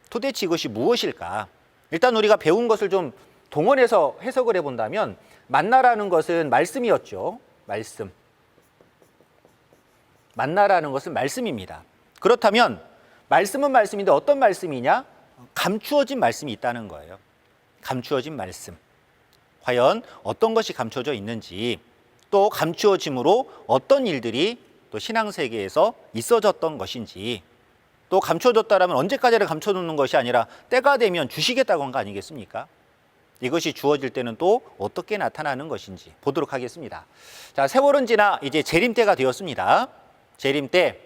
도대체 이것이 무엇일까? 일단 우리가 배운 것을 좀 동원해서 해석을 해본다면 만나라는 것은 말씀이었죠. 말씀. 만나라는 것은 말씀입니다. 그렇다면 말씀은 말씀인데 어떤 말씀이냐? 감추어진 말씀이 있다는 거예요. 감추어진 말씀. 과연 어떤 것이 감춰져 있는지, 또 감추어짐으로 어떤 일들이 또 신앙세계에서 있어졌던 것인지, 또 감춰졌다라면 언제까지를 감춰놓는 것이 아니라 때가 되면 주시겠다고 한 거 아니겠습니까? 이것이 주어질 때는 또 어떻게 나타나는 것인지 보도록 하겠습니다. 자, 세월은 지나 이제 재림 때가 되었습니다. 재림 때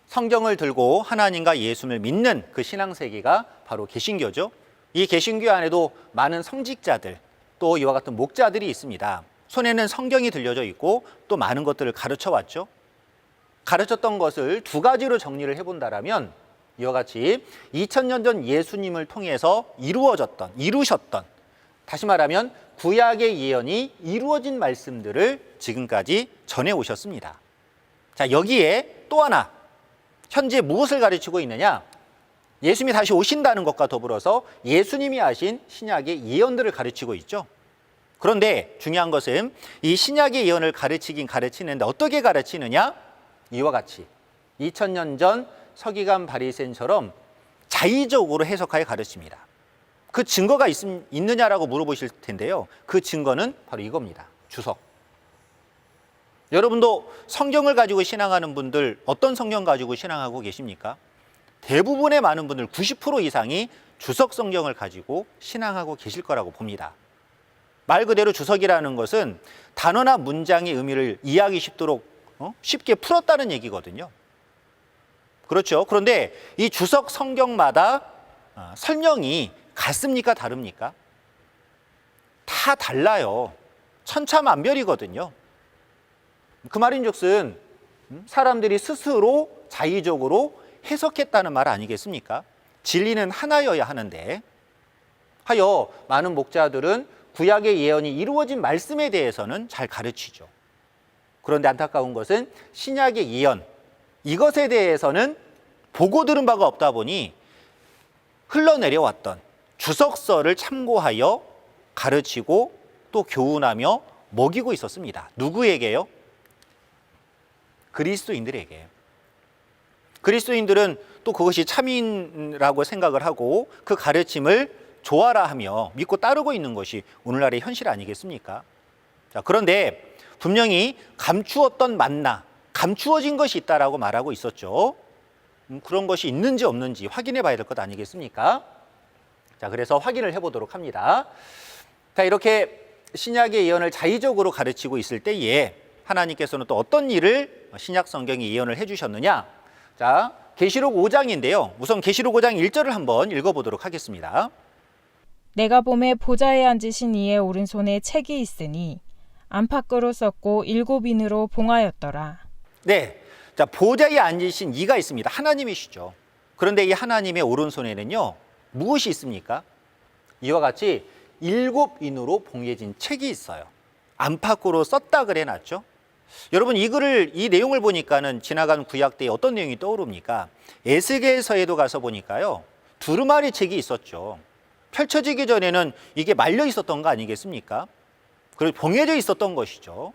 성경을 들고 하나님과 예수를 믿는 그 신앙세계가 바로 개신교죠. 이 개신교 안에도 많은 성직자들, 또 이와 같은 목자들이 있습니다. 손에는 성경이 들려져 있고 또 많은 것들을 가르쳐 왔죠. 가르쳤던 것을 두 가지로 정리를 해본다라면 이와 같이 2000년 전 예수님을 통해서 이루셨던, 다시 말하면 구약의 예언이 이루어진 말씀들을 지금까지 전해오셨습니다. 자, 여기에 또 하나, 현재 무엇을 가르치고 있느냐? 예수님이 다시 오신다는 것과 더불어서 예수님이 하신 신약의 예언들을 가르치고 있죠. 그런데 중요한 것은 이 신약의 예언을 가르치는데 어떻게 가르치느냐? 이와 같이 2000년 전 서기관 바리새인처럼 자의적으로 해석하여 가르칩니다. 그 증거가 있느냐라고 물어보실 텐데요. 그 증거는 바로 이겁니다. 주석. 여러분도 성경을 가지고 신앙하는 분들, 어떤 성경 가지고 신앙하고 계십니까? 대부분의 많은 분들 90% 이상이 주석 성경을 가지고 신앙하고 계실 거라고 봅니다. 말 그대로 주석이라는 것은 단어나 문장의 의미를 이해하기 쉽도록 쉽게 풀었다는 얘기거든요. 그렇죠. 그런데 이 주석 성경마다 설명이 같습니까? 다릅니까? 다 달라요. 천차만별이거든요. 그 말인즉슨 사람들이 스스로 자의적으로 해석했다는 말 아니겠습니까? 진리는 하나여야 하는데, 하여 많은 목자들은 구약의 예언이 이루어진 말씀에 대해서는 잘 가르치죠. 그런데 안타까운 것은 신약의 예언, 이것에 대해서는 보고 들은 바가 없다 보니 흘러내려왔던 주석서를 참고하여 가르치고 또 교훈하며 먹이고 있었습니다. 누구에게요? 그리스도인들에게. 그리스도인들은 또 그것이 참인이라고 생각을 하고 그 가르침을 좋아라 하며 믿고 따르고 있는 것이 오늘날의 현실 아니겠습니까? 자, 그런데 분명히 감추었던 만나, 감추어진 것이 있다라고 말하고 있었죠. 그런 것이 있는지 없는지 확인해 봐야 될 것 아니겠습니까? 자, 그래서 확인을 해보도록 합니다. 자, 이렇게 신약의 예언을 자의적으로 가르치고 있을 때에 하나님께서는 또 어떤 일을 신약 성경에 예언을 해주셨느냐? 자, 계시록 5장인데요. 우선 계시록 5장 1절을 한번 읽어보도록 하겠습니다. 내가 봄에 보좌에 앉으신 이의 오른손에 책이 있으니 안팎으로 썼고 7인으로 봉하였더라. 네, 자, 보좌에 앉으신 이가 있습니다. 하나님이시죠. 그런데 이 하나님의 오른손에는요, 무엇이 있습니까? 이와 같이 7인으로 봉해진 책이 있어요. 안팎으로 썼다 그래 놨죠. 여러분, 이 내용을 보니까는 지나간 구약 때에 어떤 내용이 떠오릅니까? 에스겔서에도 가서 보니까요, 두루마리 책이 있었죠. 펼쳐지기 전에는 이게 말려 있었던 거 아니겠습니까? 그리고 봉해져 있었던 것이죠.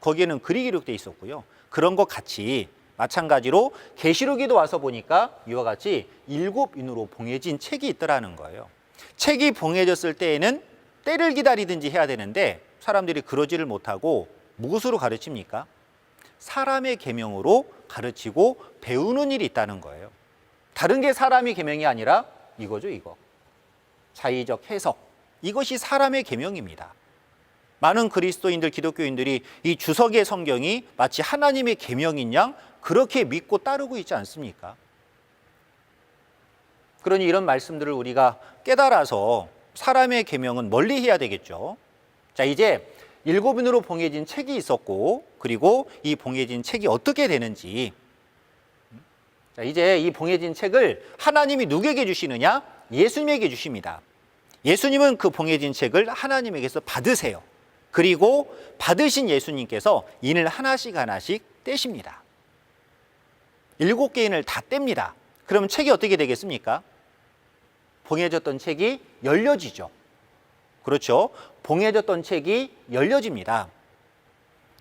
거기에는 글이 기록되어 있었고요. 그런 것 같이 마찬가지로 계시록에도 와서 보니까 이와 같이 7인으로 봉해진 책이 있더라는 거예요. 책이 봉해졌을 때에는 때를 기다리든지 해야 되는데 사람들이 그러지를 못하고 무엇으로 가르칩니까? 사람의 계명으로 가르치고 배우는 일이 있다는 거예요. 다른 게 사람의 계명이 아니라 이거죠, 이거. 자의적 해석. 이것이 사람의 계명입니다. 많은 그리스도인들, 기독교인들이 이 주석의 성경이 마치 하나님의 계명인 양 그렇게 믿고 따르고 있지 않습니까? 그러니 이런 말씀들을 우리가 깨달아서 사람의 계명은 멀리 해야 되겠죠. 자, 이제 7인으로 봉해진 책이 있었고, 그리고 이 봉해진 책이 어떻게 되는지. 자, 이제 이 봉해진 책을 하나님이 누구에게 주시느냐? 예수님에게 주십니다. 예수님은 그 봉해진 책을 하나님에게서 받으세요. 그리고 받으신 예수님께서 인을 하나씩 하나씩 떼십니다. 7개 인을 다 뗍니다. 그럼 책이 어떻게 되겠습니까? 봉해졌던 책이 열려지죠. 그렇죠. 봉해졌던 책이 열려집니다.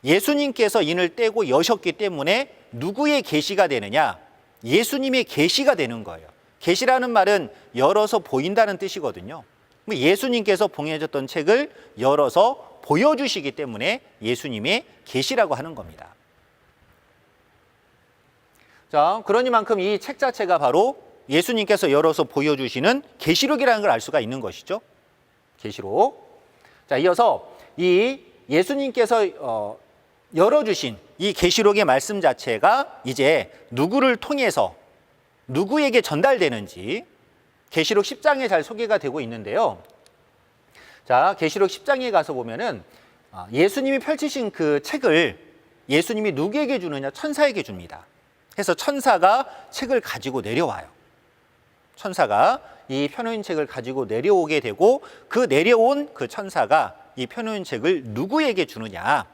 예수님께서 인을 떼고 여셨기 때문에 누구의 계시가 되느냐? 예수님의 계시가 되는 거예요. 계시라는 말은 열어서 보인다는 뜻이거든요. 예수님께서 봉해졌던 책을 열어서 보여주시기 때문에 예수님의 계시라고 하는 겁니다. 자, 그러니만큼 이 책 자체가 바로 예수님께서 열어서 보여주시는 계시록이라는 걸 알 수가 있는 것이죠. 계시록. 자, 이어서 이 예수님께서 열어주신 이 계시록의 말씀 자체가 이제 누구를 통해서 누구에게 전달되는지 계시록 10장에 잘 소개가 되고 있는데요. 자, 계시록 10장에 가서 보면은 예수님이 펼치신 그 책을 예수님이 누구에게 주느냐? 천사에게 줍니다. 해서 천사가 책을 가지고 내려와요. 천사가 이 펴놓은 책을 가지고 내려오게 되고 그 내려온 그 천사가 이 펴놓은 책을 누구에게 주느냐?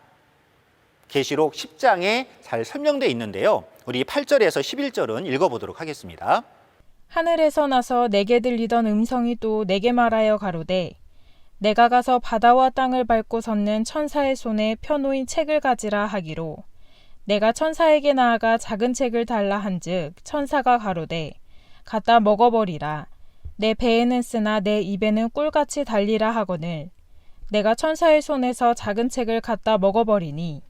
계시록 10장에 잘 설명되어 있는데요. 우리 8절에서 11절은 읽어보도록 하겠습니다. 하늘에서 나서 내게 들리던 음성이 또 내게 말하여 가로되 내가 가서 바다와 땅을 밟고 섰는 천사의 손에 펴놓인 책을 가지라 하기로 내가 천사에게 나아가 작은 책을 달라 한즉 천사가 가로되 갖다 먹어버리라 내 배에는 쓰나 내 입에는 꿀같이 달리라 하거늘 내가 천사의 손에서 작은 책을 갖다 먹어버리니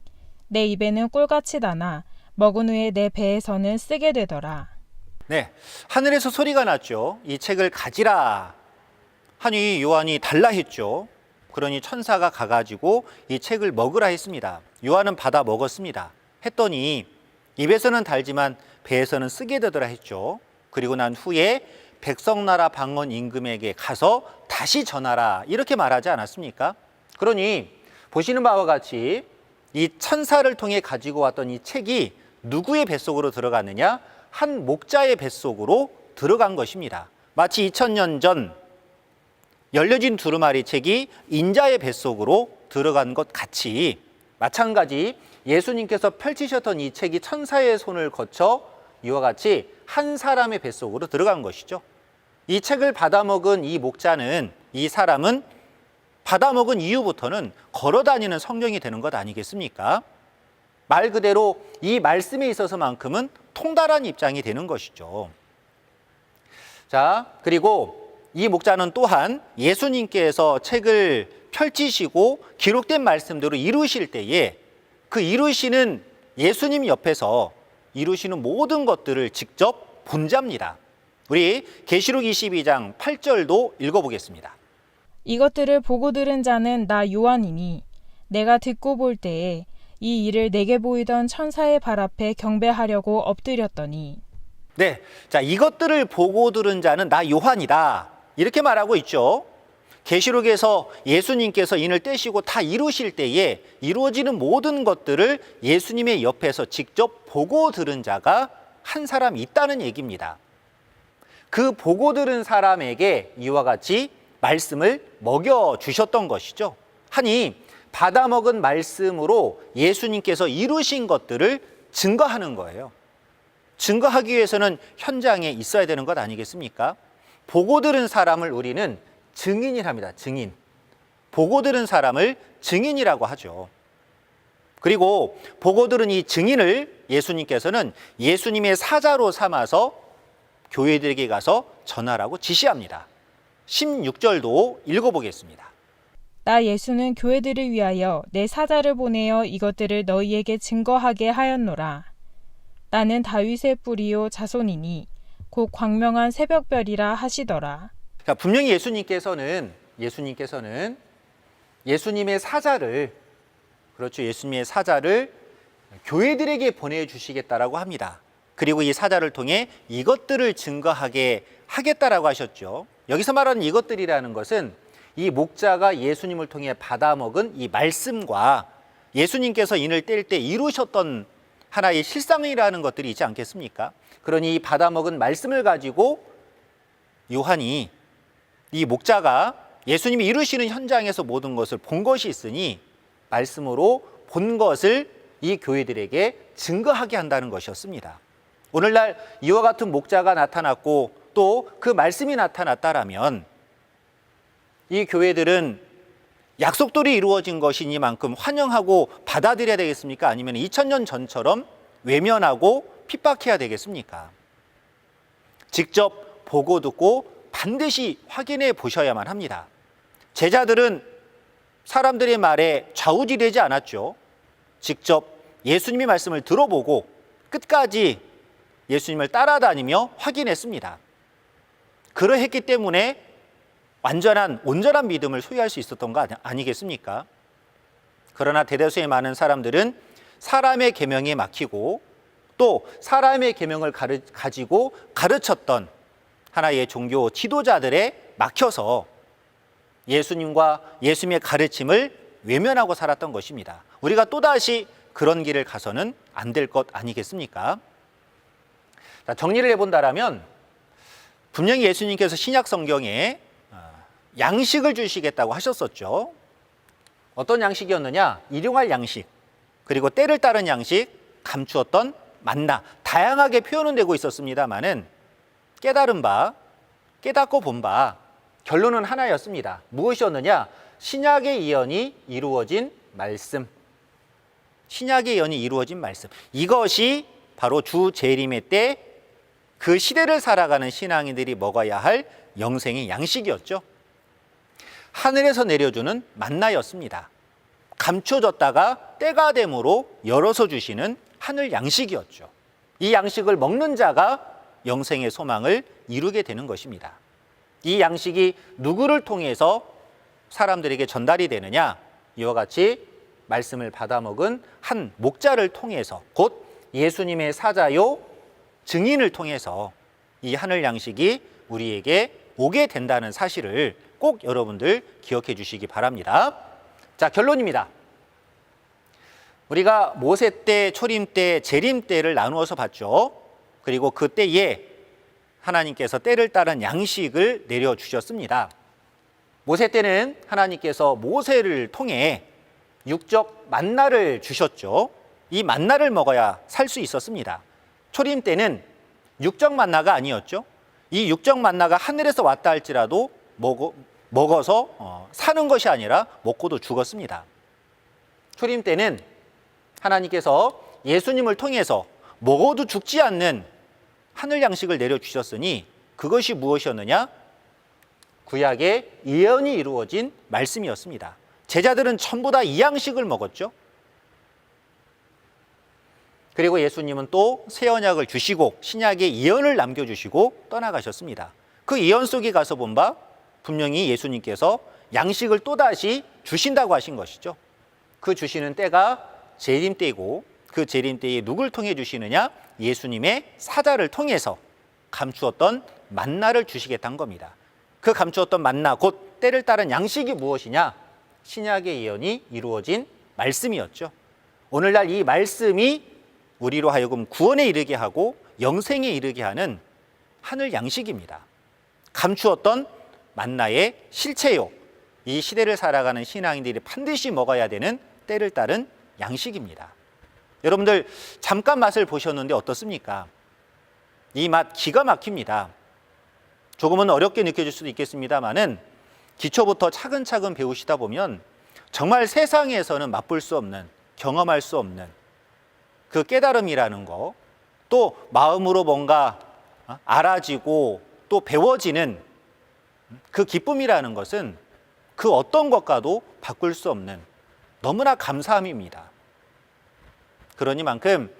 내 입에는 꿀같이 다나 먹은 후에 내 배에서는 쓰게 되더라. 네, 하늘에서 소리가 났죠. 이 책을 가지라 하니 요한이 달라 했죠. 그러니 천사가 가가지고 이 책을 먹으라 했습니다. 요한은 받아 먹었습니다. 했더니 입에서는 달지만 배에서는 쓰게 되더라 했죠. 그리고 난 후에 백성나라 방언 임금에게 가서 다시 전하라 이렇게 말하지 않았습니까? 그러니 보시는 바와 같이 이 천사를 통해 가지고 왔던 이 책이 누구의 뱃속으로 들어갔느냐? 한 목자의 뱃속으로 들어간 것입니다. 마치 2000년 전 열려진 두루마리 책이 인자의 뱃속으로 들어간 것 같이 마찬가지 예수님께서 펼치셨던 이 책이 천사의 손을 거쳐 이와 같이 한 사람의 뱃속으로 들어간 것이죠. 이 책을 받아먹은 이 목자는, 이 사람은 받아먹은 이후부터는 걸어다니는 성령이 되는 것 아니겠습니까? 말 그대로 이 말씀에 있어서만큼은 통달한 입장이 되는 것이죠. 자, 그리고 이 목자는 또한 예수님께서 책을 펼치시고 기록된 말씀대로 이루실 때에 그 이루시는 예수님 옆에서 이루시는 모든 것들을 직접 본 자입니다. 우리 계시록 22장 8절도 읽어보겠습니다. 이것들을 보고 들은 자는 나 요한이니 내가 듣고 볼 때에 이 일을 내게 보이던 천사의 발 앞에 경배하려고 엎드렸더니 네, 자, 이것들을 보고 들은 자는 나 요한이다. 이렇게 말하고 있죠. 계시록에서 예수님께서 인을 떼시고 다 이루실 때에 이루어지는 모든 것들을 예수님의 옆에서 직접 보고 들은 자가 한 사람 있다는 얘기입니다. 그 보고 들은 사람에게 이와 같이 말씀을 먹여주셨던 것이죠. 하니 받아먹은 말씀으로 예수님께서 이루신 것들을 증거하는 거예요. 증거하기 위해서는 현장에 있어야 되는 것 아니겠습니까? 보고 들은 사람을 우리는 증인이랍니다. 증인. 보고 들은 사람을 증인이라고 하죠. 그리고 보고 들은 이 증인을 예수님께서는 예수님의 사자로 삼아서 교회들에게 가서 전하라고 지시합니다. 16절도 읽어보겠습니다. 나 예수는 교회들을 위하여 내 사자를 보내어 이것들을 너희에게 증거하게 하였노라. 나는 다윗의 뿌리요 자손이니 곧 광명한 새벽별이라 하시더라. 자, 분명히 예수님께서는 예수님의 사자를, 그렇죠, 예수님의 사자를 교회들에게 보내주시겠다라고 합니다. 그리고 이 사자를 통해 이것들을 증거하게 하겠다라고 하셨죠. 여기서 말하는 이것들이라는 것은 이 목자가 예수님을 통해 받아먹은 이 말씀과 예수님께서 인을 뗄 때 이루셨던 하나의 실상이라는 것들이 있지 않겠습니까? 그러니 이 받아먹은 말씀을 가지고 요한이, 이 목자가 예수님이 이루시는 현장에서 모든 것을 본 것이 있으니 말씀으로 본 것을 이 교회들에게 증거하게 한다는 것이었습니다. 오늘날 이와 같은 목자가 나타났고 또 그 말씀이 나타났다라면 이 교회들은 약속들이 이루어진 것이니만큼 환영하고 받아들여야 되겠습니까? 아니면 2000년 전처럼 외면하고 핍박해야 되겠습니까? 직접 보고 듣고 반드시 확인해 보셔야만 합니다. 제자들은 사람들의 말에 좌우지되지 않았죠. 직접 예수님의 말씀을 들어보고 끝까지 예수님을 따라다니며 확인했습니다. 그러했기 때문에 온전한 믿음을 소유할 수 있었던 거 아니겠습니까? 그러나 대다수의 많은 사람들은 사람의 계명에 막히고 또 사람의 계명을 가지고 가르쳤던 하나의 종교 지도자들에 막혀서 예수님과 예수님의 가르침을 외면하고 살았던 것입니다. 우리가 또다시 그런 길을 가서는 안 될 것 아니겠습니까? 자, 정리를 해본다라면 분명히 예수님께서 신약 성경에 양식을 주시겠다고 하셨었죠. 어떤 양식이었느냐? 일용할 양식, 그리고 때를 따른 양식, 감추었던 만나, 다양하게 표현은 되고 있었습니다마는 깨닫고 본 바 결론은 하나였습니다. 무엇이었느냐? 신약의 예언이 이루어진 말씀. 신약의 예언이 이루어진 말씀. 이것이 바로 주 재림의 때 그 시대를 살아가는 신앙인들이 먹어야 할 영생의 양식이었죠. 하늘에서 내려주는 만나였습니다. 감춰졌다가 때가 됨으로 열어서 주시는 하늘 양식이었죠. 이 양식을 먹는 자가 영생의 소망을 이루게 되는 것입니다. 이 양식이 누구를 통해서 사람들에게 전달이 되느냐? 이와 같이 말씀을 받아먹은 한 목자를 통해서, 곧 예수님의 사자요 증인을 통해서 이 하늘 양식이 우리에게 오게 된다는 사실을 꼭 여러분들 기억해 주시기 바랍니다. 자, 결론입니다. 우리가 모세 때, 초림 때, 재림 때를 나누어서 봤죠. 그리고 그 때에 하나님께서 때를 따른 양식을 내려주셨습니다. 모세 때는 하나님께서 모세를 통해 육적 만나를 주셨죠. 이 만나를 먹어야 살 수 있었습니다. 초림 때는 육적 만나가 아니었죠. 이 육적 만나가 하늘에서 왔다 할지라도 먹어서 사는 것이 아니라 먹고도 죽었습니다. 초림 때는 하나님께서 예수님을 통해서 먹어도 죽지 않는 하늘 양식을 내려주셨으니 그것이 무엇이었느냐? 구약의 예언이 이루어진 말씀이었습니다. 제자들은 전부 다 이 양식을 먹었죠. 그리고 예수님은 또 새 언약을 주시고 신약의 예언을 남겨주시고 떠나가셨습니다. 그 예언 속에 가서 본 바 분명히 예수님께서 양식을 또다시 주신다고 하신 것이죠. 그 주시는 때가 재림 때이고 그 재림 때에 누굴 통해 주시느냐? 예수님의 사자를 통해서 감추었던 만나를 주시겠다는 겁니다. 그 감추었던 만나, 곧 때를 따른 양식이 무엇이냐? 신약의 예언이 이루어진 말씀이었죠. 오늘날 이 말씀이 우리로 하여금 구원에 이르게 하고 영생에 이르게 하는 하늘 양식입니다. 감추었던 만나의 실체요. 이 시대를 살아가는 신앙인들이 반드시 먹어야 되는 때를 따른 양식입니다. 여러분들 잠깐 맛을 보셨는데 어떻습니까? 이 맛 기가 막힙니다. 조금은 어렵게 느껴질 수도 있겠습니다만은 기초부터 차근차근 배우시다 보면 정말 세상에서는 맛볼 수 없는, 경험할 수 없는 그 깨달음이라는 거, 또 마음으로 뭔가 알아지고 또 배워지는 그 기쁨이라는 것은 그 어떤 것과도 바꿀 수 없는 너무나 감사함입니다. 그러니만큼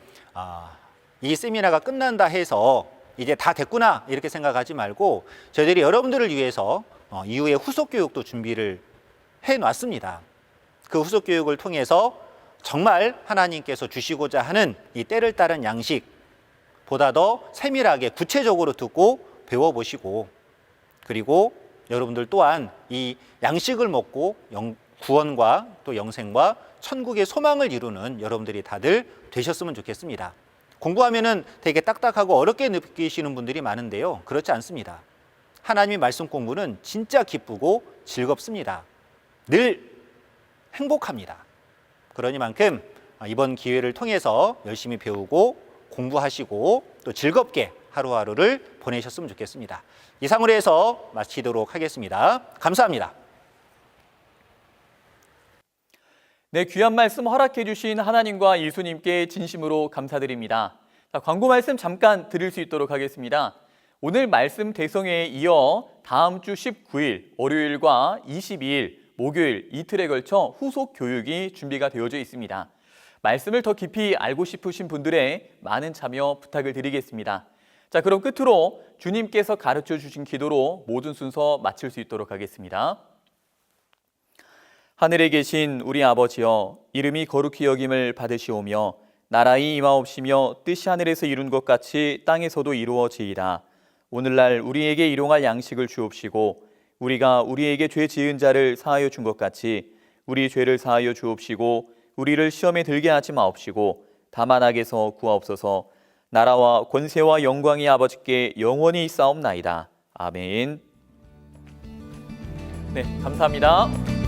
이 세미나가 끝난다 해서 이제 다 됐구나 이렇게 생각하지 말고 저희들이 여러분들을 위해서 이후에 후속 교육도 준비를 해놨습니다. 그 후속 교육을 통해서 정말 하나님께서 주시고자 하는 이 때를 따른 양식 보다 더 세밀하게 구체적으로 듣고 배워보시고, 그리고 여러분들 또한 이 양식을 먹고 구원과 또 영생과 천국의 소망을 이루는 여러분들이 다들 되셨으면 좋겠습니다. 공부하면은 되게 딱딱하고 어렵게 느끼시는 분들이 많은데요, 그렇지 않습니다. 하나님의 말씀 공부는 진짜 기쁘고 즐겁습니다. 늘 행복합니다. 그러니만큼 이번 기회를 통해서 열심히 배우고 공부하시고 또 즐겁게 하루하루를 보내셨으면 좋겠습니다. 이상으로 해서 마치도록 하겠습니다. 감사합니다. 네, 귀한 말씀 허락해 주신 하나님과 예수님께 진심으로 감사드립니다. 자, 광고 말씀 잠깐 드릴 수 있도록 하겠습니다. 오늘 말씀 대성회에 이어 다음 주 19일 월요일과 22일 목요일 이틀에 걸쳐 후속 교육이 준비가 되어져 있습니다. 말씀을 더 깊이 알고 싶으신 분들의 많은 참여 부탁을 드리겠습니다. 자, 그럼 끝으로 주님께서 가르쳐 주신 기도로 모든 순서 마칠 수 있도록 하겠습니다. 하늘에 계신 우리 아버지여, 이름이 거룩히 여김을 받으시오며 나라의 임하옵시며 뜻이 하늘에서 이룬 것 같이 땅에서도 이루어지이다. 오늘날 우리에게 일용할 양식을 주옵시고 우리가 우리에게 죄 지은 자를 사하여 준 것 같이 우리 죄를 사하여 주옵시고 우리를 시험에 들게 하지 마옵시고 다만 악에서 구하옵소서. 나라와 권세와 영광이 아버지께 영원히 있사옵나이다. 아멘. 네, 감사합니다.